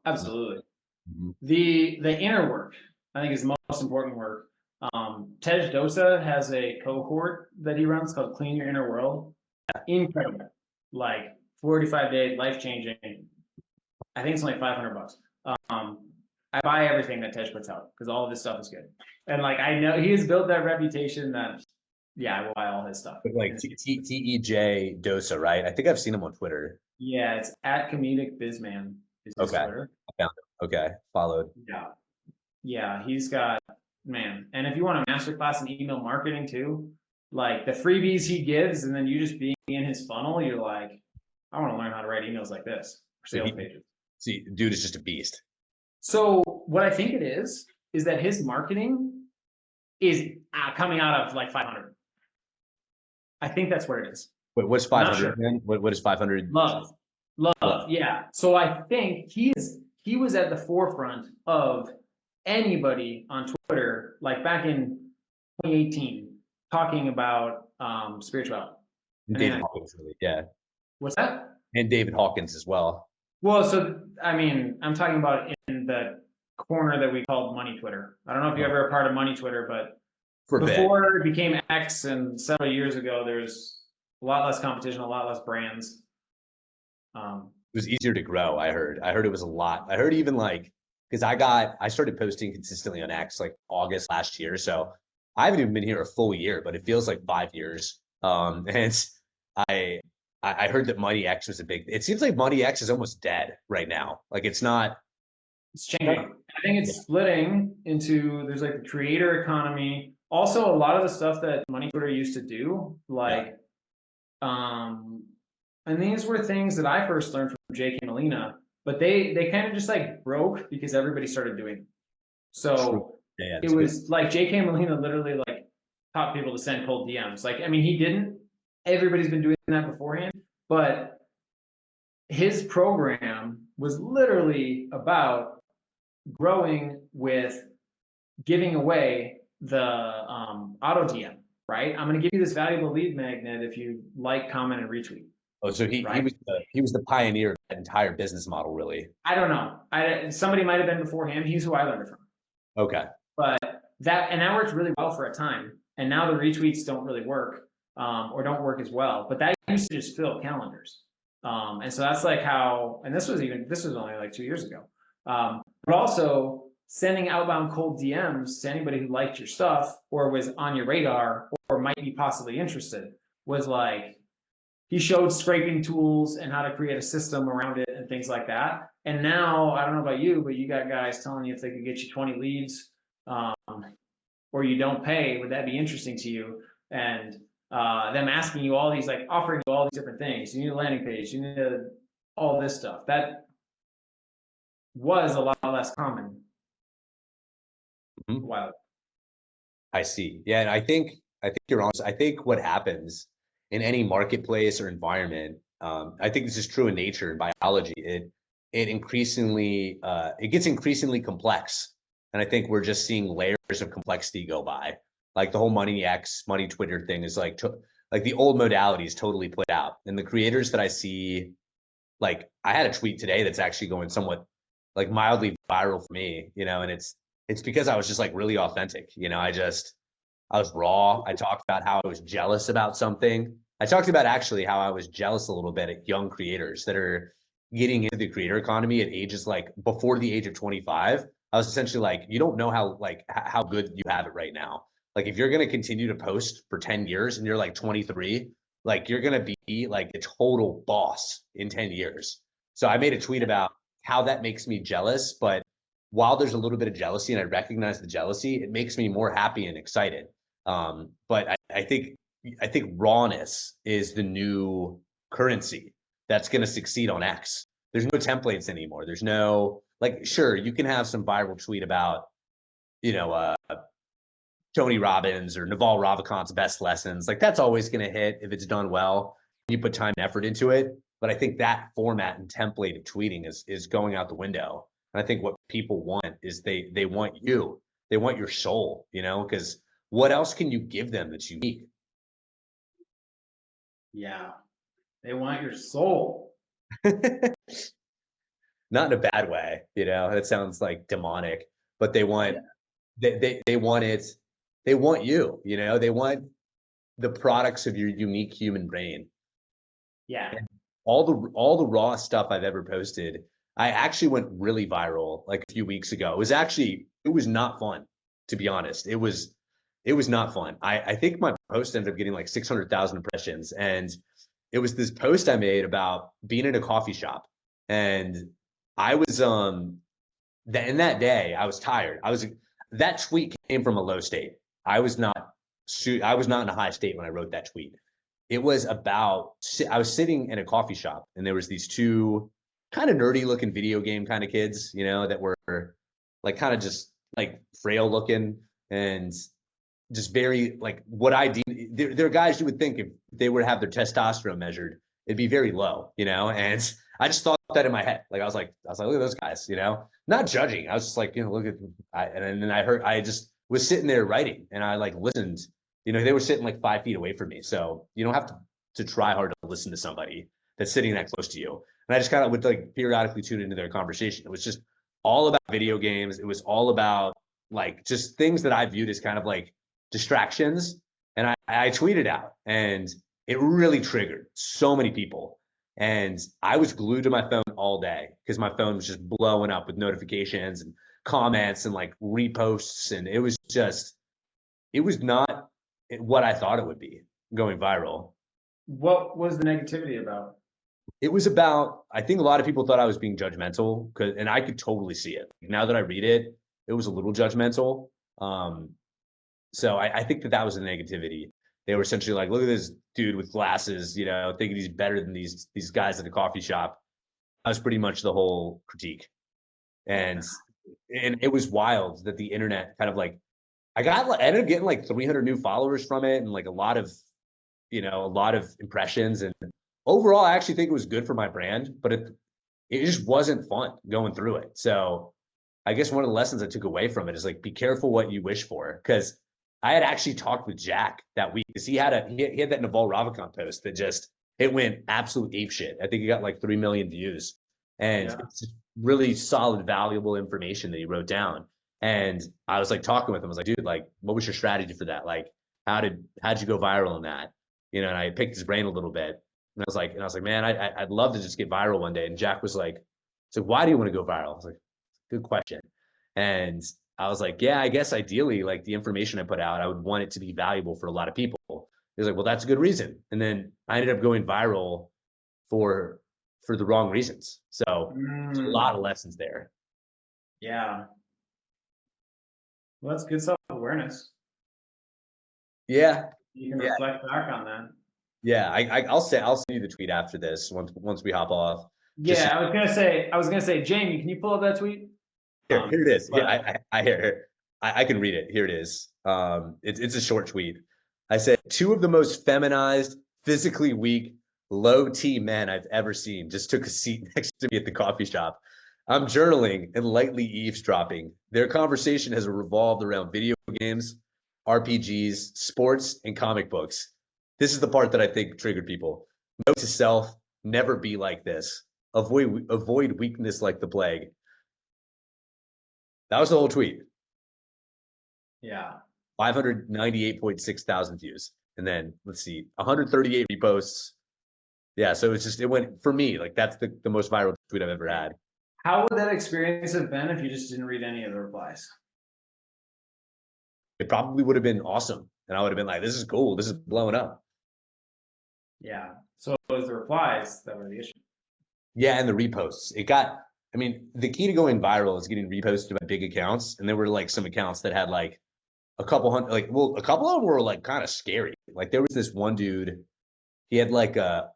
absolutely. Mhm. The inner work, I think, is the most important work. Tej Dosa has a cohort that he runs called Clean Your Inner World. Incredible. Like 45 days, life changing. I think it's only $500. Um, I buy everything that Tej puts out because all of his stuff is good. And like I know he has built that reputation that, yeah, I will buy all his stuff. But like TEJ Dosa, right? I think I've seen him on Twitter. Yeah, it's at Comedic Bizman is his Okay. Twitter. I found it. Okay. Followed. Yeah. Yeah, he's got, man. And if you want a masterclass in email marketing too, like the freebies he gives, and then you just being in his funnel, you're like, I want to learn how to write emails like this for So sales pages. see, dude is just a beast. So what I think it is that his marketing is coming out of like 500. I think that's where it is. Wait, what's I'm not 500 sure. again? What is 500? Love, Love. love, yeah. So I think he was at the forefront of anybody on Twitter, like back in 2018, talking about spirituality. And I mean, David like, Hawkins, really. Yeah. what's that? And David Hawkins as well. Well, so I mean, I'm talking about in the corner that we called Money Twitter. I don't know if you're Oh, ever a part of Money Twitter, but for a bit. before it became X and several years ago, there's a lot less competition, a lot less brands. Um, It was easier to grow, I heard. I heard it was a lot. I heard even like, because I started posting consistently on X like August last year. So I haven't even been here a full year, but it feels like 5 years. And I, I heard that Money X was it seems like Money X is almost dead right now. Like it's not, it's changing. I think yeah, it's splitting into there's like the creator economy. Also, a lot of the stuff that Money Twitter used to do, yeah, like, and these were things that I first learned from J.K. Molina, but they kind of just like broke because everybody started doing them. true. So Yeah, yeah, it that's good. was like J.K. Molina literally like taught people to send cold DMs. Like, I mean, he didn't. Everybody's been doing that beforehand, but his program was literally about growing with giving away the auto DM, right? I'm going to give you this valuable lead magnet if you like, comment, and retweet, Oh, so he right? was the pioneer of that entire business model, really. I don't know. Somebody might have been before him. He's who I learned it from. Okay. But that worked really well for a time. And now the retweets don't really work, or don't work as well. But that used to just fill calendars. And so that's like how, and this was only like 2 years ago. But also sending outbound cold DMs to anybody who liked your stuff or was on your radar or might be possibly interested was like, he showed scraping tools and how to create a system around it and things like that. And now, I don't know about you, but you got guys telling you if they could get you 20 leads, um, or you don't pay, would that be interesting to you? And them asking you all these, like offering you all these different things. You need a landing page, you need all this stuff. That was a lot less common a Mhm. while ago. I see. Yeah, and I think you're honest. I think what happens in any marketplace or environment, I think this is true in nature and biology. It gets increasingly complex, and I think we're just seeing layers of complexity go by. Like the whole money X, money Twitter thing is like the old modalities totally played out, and the creators that I see, like I had a tweet today that's actually going somewhat like mildly viral for me, and it's because I was just like really authentic. I was raw. I talked about how I was jealous about something. I talked about actually how I was jealous a little bit at young creators that are getting into the creator economy at ages like before the age of 25. I was essentially like, you don't know how good you have it right now. Like if you're going to continue to post for 10 years and you're like 23, like you're going to be like a total boss in 10 years. So I made a tweet about how that makes me jealous, but while there's a little bit of jealousy and I recognize the jealousy, it makes me more happy and excited. But I think rawness is the new currency that's going to succeed on X. There's no templates anymore. There's no like, sure, you can have some viral tweet about, you know, uh, Tony Robbins or Naval Ravikant's best lessons. Like that's always going to hit if it's done well. You put time and effort into it. But I think that format and template of tweeting is going out the window. And I think what people want is they want you. They want your soul, because what else can you give them that's unique? Yeah. They want your soul. Not in a bad way, That sounds like demonic, but Yeah. they want it. They want you, They want the products of your unique human brain. Yeah. And all the raw stuff I've ever posted, I actually went really viral like a few weeks ago. It was not fun, to be honest. It was not fun. I think my post ended up getting like 600,000 impressions, and it was this post I made about being in a coffee shop, and I was that in that day I was tired. That tweet came from a low state. I was not I was not in a high state when I wrote that tweet. It was about I was sitting in a coffee shop and there was these two kind of nerdy looking video game kind of kids, that were like kind of just like frail looking and just very like what I deem they're guys you would think if they were to have their testosterone measured, it'd be very low, and I just thought that in my head. Like I was like, look at those guys, not judging. I was just like, look at and then I just was sitting there writing and I like listened, they were sitting like 5 feet away from me. So you don't have to try hard to listen to somebody that's sitting that close to you. And I just kind of would like periodically tune into their conversation. It was just all about video games. It was all about like just things that I viewed as kind of like distractions. And I tweeted out and it really triggered so many people. And I was glued to my phone all day because my phone was just blowing up with notifications and comments and like reposts. And it was not what I thought it would be going viral. What was the negativity about? It was about, I think a lot of people thought I was being judgmental and I could totally see it. Now that I read it, it was a little judgmental. Um, So I think that was the negativity. They were essentially like, look at this dude with glasses, thinking he's better than these guys at the coffee shop. That was pretty much the whole critique. And it was wild that the internet kind of like I ended up getting like 300 new followers from it and like a lot of impressions. And overall, I actually think it was good for my brand, but it just wasn't fun going through it. So I guess one of the lessons I took away from it is like be careful what you wish for because I had actually talked with Jack that week because he had that Naval Ravikant post that just it went absolute ape shit. I think he got like 3 million views, and Yeah. it's just really solid, valuable information that he wrote down. And I was like talking with him. I was like, dude, like, what was your strategy for that? Like, how'd you go viral in that? You know, and I picked his brain a little bit, and I was like, man, I'd love to just get viral one day. And Jack was like, so why do you want to go viral? I was like, good question. And I was like, yeah, I guess ideally, like the information I put out, I would want it to be valuable for a lot of people. He was like, well, that's a good reason. And then I ended up going viral for the wrong reasons. So there's a lot of lessons there. Yeah. Well, that's good self-awareness. Yeah, You can yeah, reflect back on that. yeah. I'll send you the tweet after this once we hop off. Just so, Yeah, I was gonna say, Jamie, can you pull up that tweet? here it is. Yeah, But I hear. I can read it. Here it is. It's a short tweet. I said two of the most feminized, physically weak, low T men I've ever seen just took a seat next to me at the coffee shop. I'm journaling and lightly eavesdropping. Their conversation has revolved around video games, RPGs, sports, and comic books. This is the part that I think triggered people. Note to self: never be like this. Avoid weakness like the plague. That was the whole tweet. yeah, 598.6 thousand views. And then let's see, 138 reposts. Yeah, so it went for me, like that's the most viral tweet I've ever had. how would that experience have been if you just didn't read any of the replies? It probably would have been awesome. And I would have been like, this is cool. This is blowing up. Yeah. So it was the replies that were the issue. Yeah, and the reposts. I mean, the key to going viral is getting reposted by big accounts. And there were like some accounts that had like a couple hundred, like, well, a couple of them were like kind of scary. Like there was this one dude, he had like a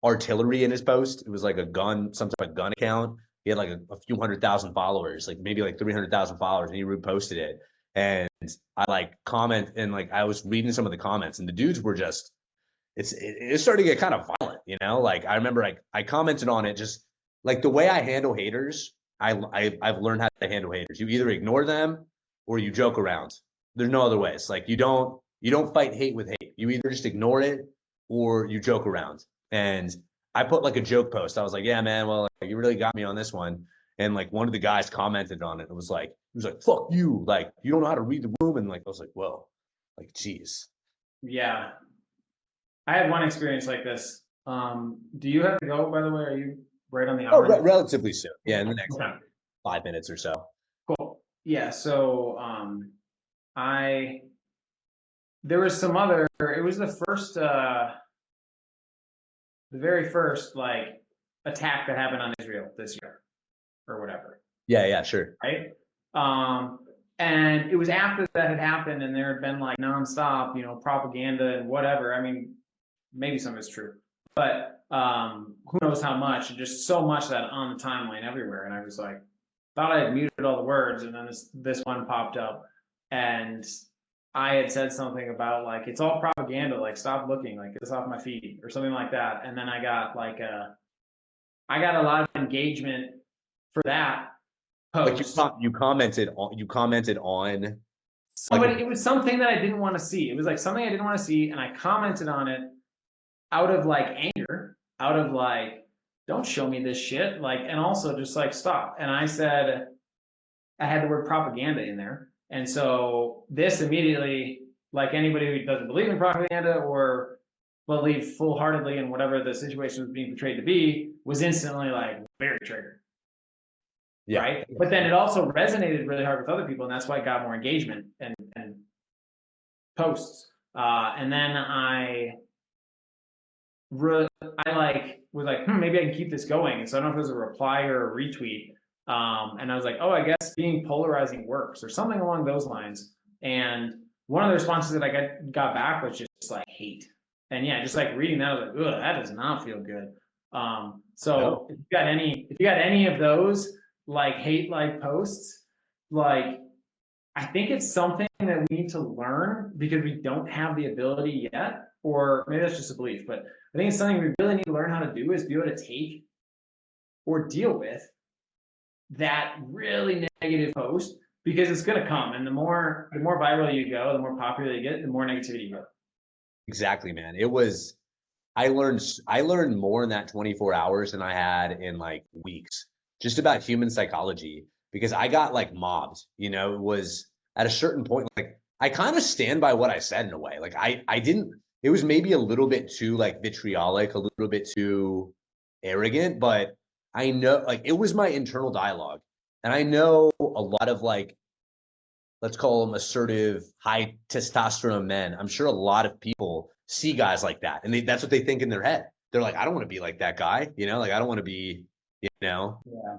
artillery in his post. It was like a gun, some type of gun account. He had like a few 100,000 followers, like maybe like 300,000 followers, and he reposted it. And I like comment and like I was reading some of the comments, and the dudes were just it started to get kind of violent, you know. Like I remember I commented on it just like the way I handle haters. I've learned how to handle haters. You either ignore them or you joke around. There's no other ways. Like you don't fight hate with hate. You either just ignore it or you joke around. And I put like a joke post. I was like, yeah, man, well, like, you really got me on this one. And like one of the guys commented on it. It was like, he was like, fuck you. Like, you don't know how to read the room. And like, I was like, whoa, like, geez. Yeah. I had one experience like this. Do you have to go, by the way? Are you right on the Oh, hour? relatively soon. Yeah, in the next Okay, 5 minutes or so. cool. Yeah, so I there was some other it was the very first like attack that happened on Israel this year or whatever, Yeah, yeah, sure. right? Um, and it was after that had happened, and there had been like nonstop, propaganda and whatever. I mean, maybe some of it's true, but who knows how much? And just so much that on the timeline everywhere. And I was like, thought I had muted all the words, and then this one popped up, and I had said something about like it's all propaganda, like stop looking, like get this off my feed or something like that. And then I got a lot of engagement for that Like post. you commented on like Somebody, it was something that I didn't want to see. It was like something I didn't want to see, and I commented on it out of like anger, out of like, don't show me this shit, like, and also just like stop. And I said, I had the word propaganda in there, and so this immediately, like anybody who doesn't believe in propaganda or believe full heartedly in whatever the situation was being portrayed to be, was instantly like very triggered. yeah. Right. But then it also resonated really hard with other people, and that's why it got more engagement and posts. And then I like was like, maybe I can keep this going. And so I don't know if it was a reply or a retweet. And I was like, oh, I guess being polarizing works or something along those lines. And one of the responses that I got back was just like hate. And yeah, just like reading that, I was like, ugh, that does not feel good. So No. if you got any of those like hate like posts, like I think it's something that we need to learn because we don't have the ability yet, or maybe that's just a belief, but I think it's something we really need to learn how to do is be able to take or deal with that really negative post because it's gonna come, and the more viral you go, the more popular you get, the more negativity you get. Exactly, man. I learned more in that 24 hours than I had in like weeks, just about human psychology, because I got like mobbed, it was at a certain point, like I kind of stand by what I said in a way. Like I didn't, it was maybe a little bit too like vitriolic, a little bit too arrogant, but I know like it was my internal dialogue. And I know a lot of like, let's call them assertive, high testosterone men. I'm sure a lot of people see guys like that, and that's what they think in their head. They're like, I don't want to be like that guy, like I don't want to be, you know. Yeah.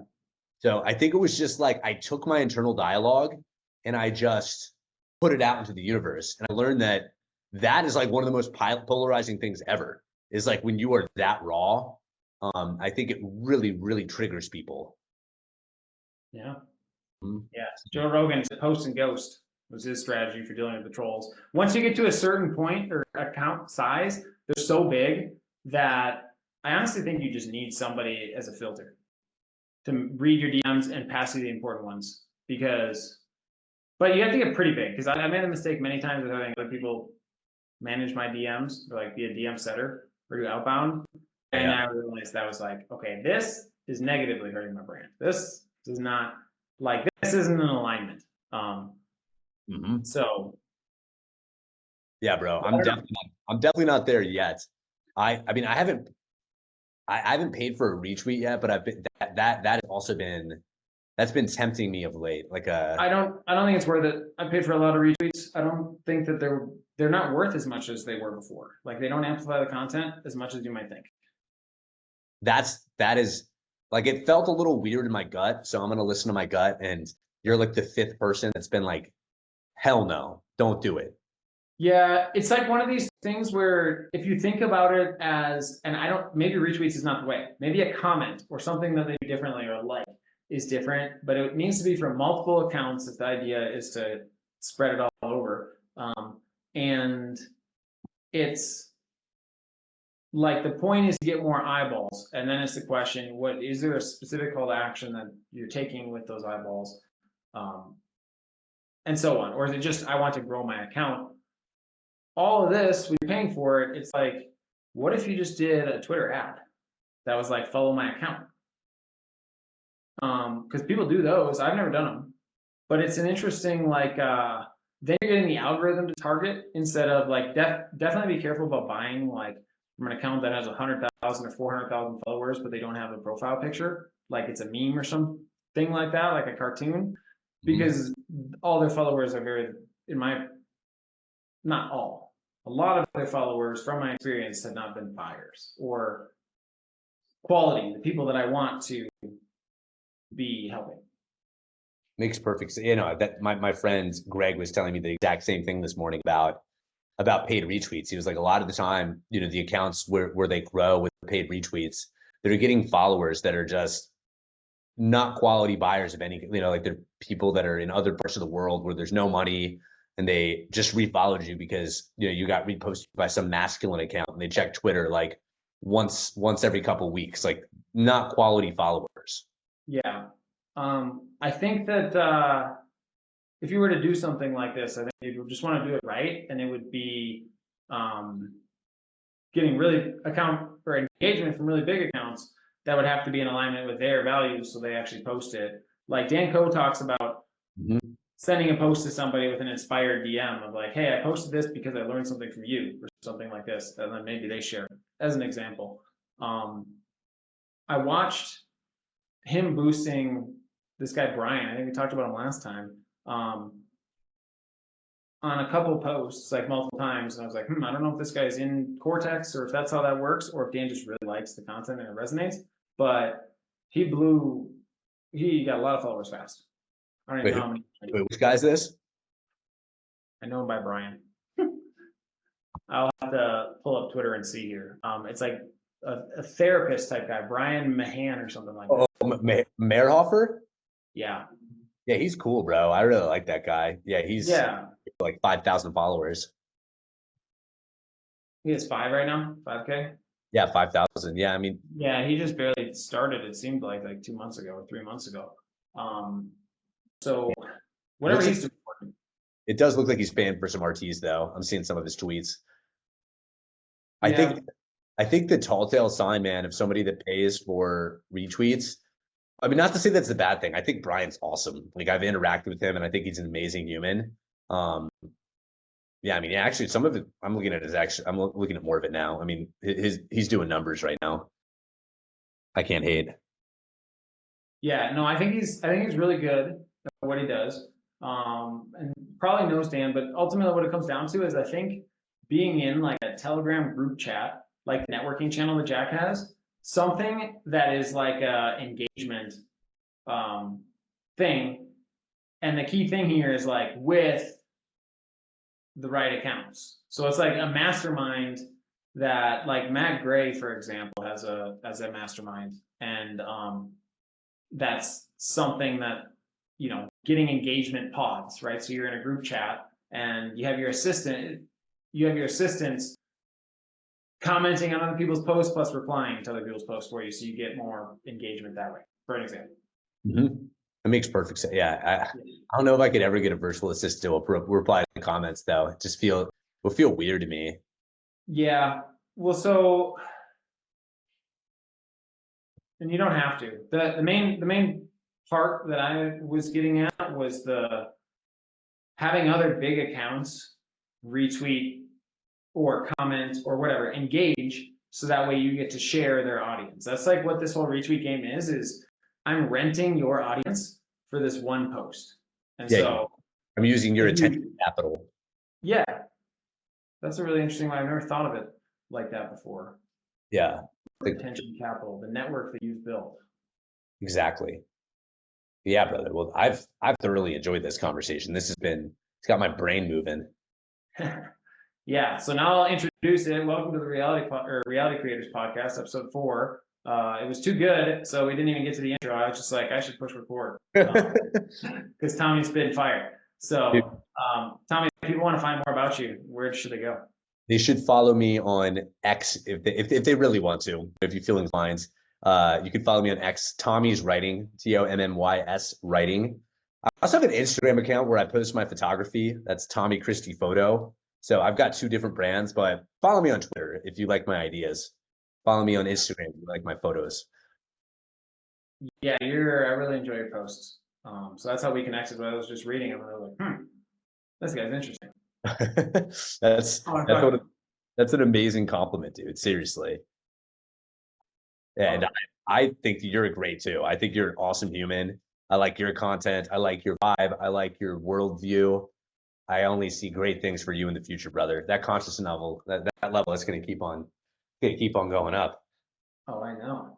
So I think it was just like I took my internal dialogue and I just put it out into the universe, and I learned that that is like one of the most polarizing things ever. Is like when you are that raw. I think it really, really triggers people. Yeah. Mhm. Yeah. Joe Rogan's post and ghost was his strategy for dealing with the trolls. Once you get to a certain point or account size, they're so big that I honestly think you just need somebody as a filter to read your DMs and pass you the important ones. But you have to get pretty big because I made the mistake many times of having other people manage my DMs or like be a DM setter or do outbound. And Yeah. I realized that was like, okay, this is negatively hurting my brand. This is not like this isn't in alignment. Um, Hmm. so Yeah, bro. I don't know. I'm definitely not there yet. I mean I haven't paid for a retweet yet, but I've been that has also been that's been tempting me of late. Like I don't think it's worth it. I paid for a lot of retweets. I don't think that they're not worth as much as they were before. Like they don't amplify the content as much as you might think. that is like it felt a little weird in my gut, so I'm gonna listen to my gut, and you're like the fifth person that's been like, hell no, don't do it. Yeah, it's like one of these things where if you think about it as, and I don't, maybe retweets is not the way. Maybe a comment or something that they do differently or a like is different, but it needs to be from multiple accounts if the idea is to spread it all over. And it's like the point is to get more eyeballs, and then it's the question: what is there a specific call to action that you're taking with those eyeballs, um, and so on, or is it just I want to grow my account? All of this, we're paying for it. It's like, what if you just did a Twitter ad that was like, follow my account? Because people do those. I've never done them, but it's an interesting like. Then you're getting the algorithm to target instead of like definitely be careful about buying like from an account that has 100,000 or 400,000 followers, but they don't have a profile picture, like it's a meme or something like that, like a cartoon, Mhm. because all their followers are very, in my not all, a lot of their followers, from my experience, have not been buyers or quality, the people that I want to be helping. Makes perfect sense. That my friend Greg was telling me the exact same thing this morning about paid retweets. He was like, a lot of the time, the accounts where they grow with paid retweets, they're getting followers that are just not quality buyers of any, like they're people that are in other parts of the world where there's no money, and they just refollowed you because you got reposted by some masculine account, and they check Twitter like once every couple weeks, like not quality followers. Yeah. I think that if you were to do something like this, I think you'd just want to do it right, and it would be um, getting really account or engagement from really big accounts that would have to be in alignment with their values, so they actually post it. Like Dan Coe talks about Mhm. sending a post to somebody with an inspired DM of like, hey, I posted this because I learned something from you or something like this. And then maybe they share it as an example. Um, I watched him boosting this guy, Brian. I think we talked about him last time. On a couple posts, like multiple times. And I was like, I don't know if this guy's in Cortex or if that's how that works, or if Dan just really likes the content and it resonates. But he got a lot of followers fast. I don't even Wait, know how many. wait, which guy is this? I know him by Brian. I'll have to pull up Twitter and see here. It's like a therapist type guy, Brian Mahan or something like Oh, that. Meyerhofer. Yeah, Yeah, he's cool, bro. I really like that guy. Yeah, he's yeah. like 5,000 followers. He has five right now, 5K. Yeah, 5,000. Yeah, I mean, Yeah, he just barely started. It seemed like 2 months ago or 3 months ago. Um, so It Whatever looks like he's doing. it does look like he's paying for some RTs though. I'm seeing some of his tweets. I Yeah. think I think the tall tale sign, man, of somebody that pays for retweets. I mean, not to say that's a bad thing. I think Brian's awesome. Like I've interacted with him, and I think he's an amazing human. Yeah, I mean, actually, some of it I'm looking at his actually. I'm looking at more of it now. I mean, he's doing numbers right now. I can't hate. Yeah, no, I think he's really good at what he does. And probably knows Dan, but ultimately what it comes down to is I think being in like a Telegram group chat, like the networking channel that Jack has, something that is like a engagement um, thing. And the key thing here is like with the right accounts. So it's like a mastermind that like Matt Gray, for example, has a mastermind. And that's something that, you know, getting engagement pods, right? So you're in a group chat and you have your assistants commenting on other people's posts plus replying to other people's posts for you. So you get more engagement that way, for an example. Mm-hmm. It makes perfect sense. Yeah, I don't know if I could ever get a virtual assistant to reply to the comments though. It just will feel weird to me. Yeah. Well, so, and you don't have to. The main part that I was getting at was the having other big accounts retweet or comment or whatever, engage, so that way you get to share their audience. That's like what this whole retweet game is I'm renting your audience for this one post. And Yeah, so I'm using your if attention you, capital. yeah, that's a really interesting one. I've never thought of it like that before. Yeah, like, Attention capital, the network that you've built. exactly. Yeah, brother. Well, I've thoroughly enjoyed this conversation. It's got my brain moving. Yeah, so now I'll introduce it. Welcome to the Reality Creators Podcast, episode 4. It was too good, so we didn't even get to the intro. I was just like, I should push record because Tommy's spitting fire. Dude, So, Tommy, if people want to find more about you, where should they go? they should follow me on X if they really want to. If you feel inclined, you can follow me on X. Tommy's Writing, TOMMYS Writing. I also have an Instagram account where I post my photography. That's Tommy Christie Photo. So I've got two different brands, but follow me on Twitter if you like my ideas. Follow me on Instagram if you like my photos. Yeah, I really enjoy your posts. So that's how we connected. When I was just reading them, and I was like, this guy's interesting. that's Oh, I that's thought, what that's an amazing compliment, dude. Seriously. love And it. I think you're great too. I think you're an awesome human. I like your content. I like your vibe. I like your worldview. I only see great things for you in the future, brother. That conscious level, that level, that's gonna keep on going up. Oh, I know.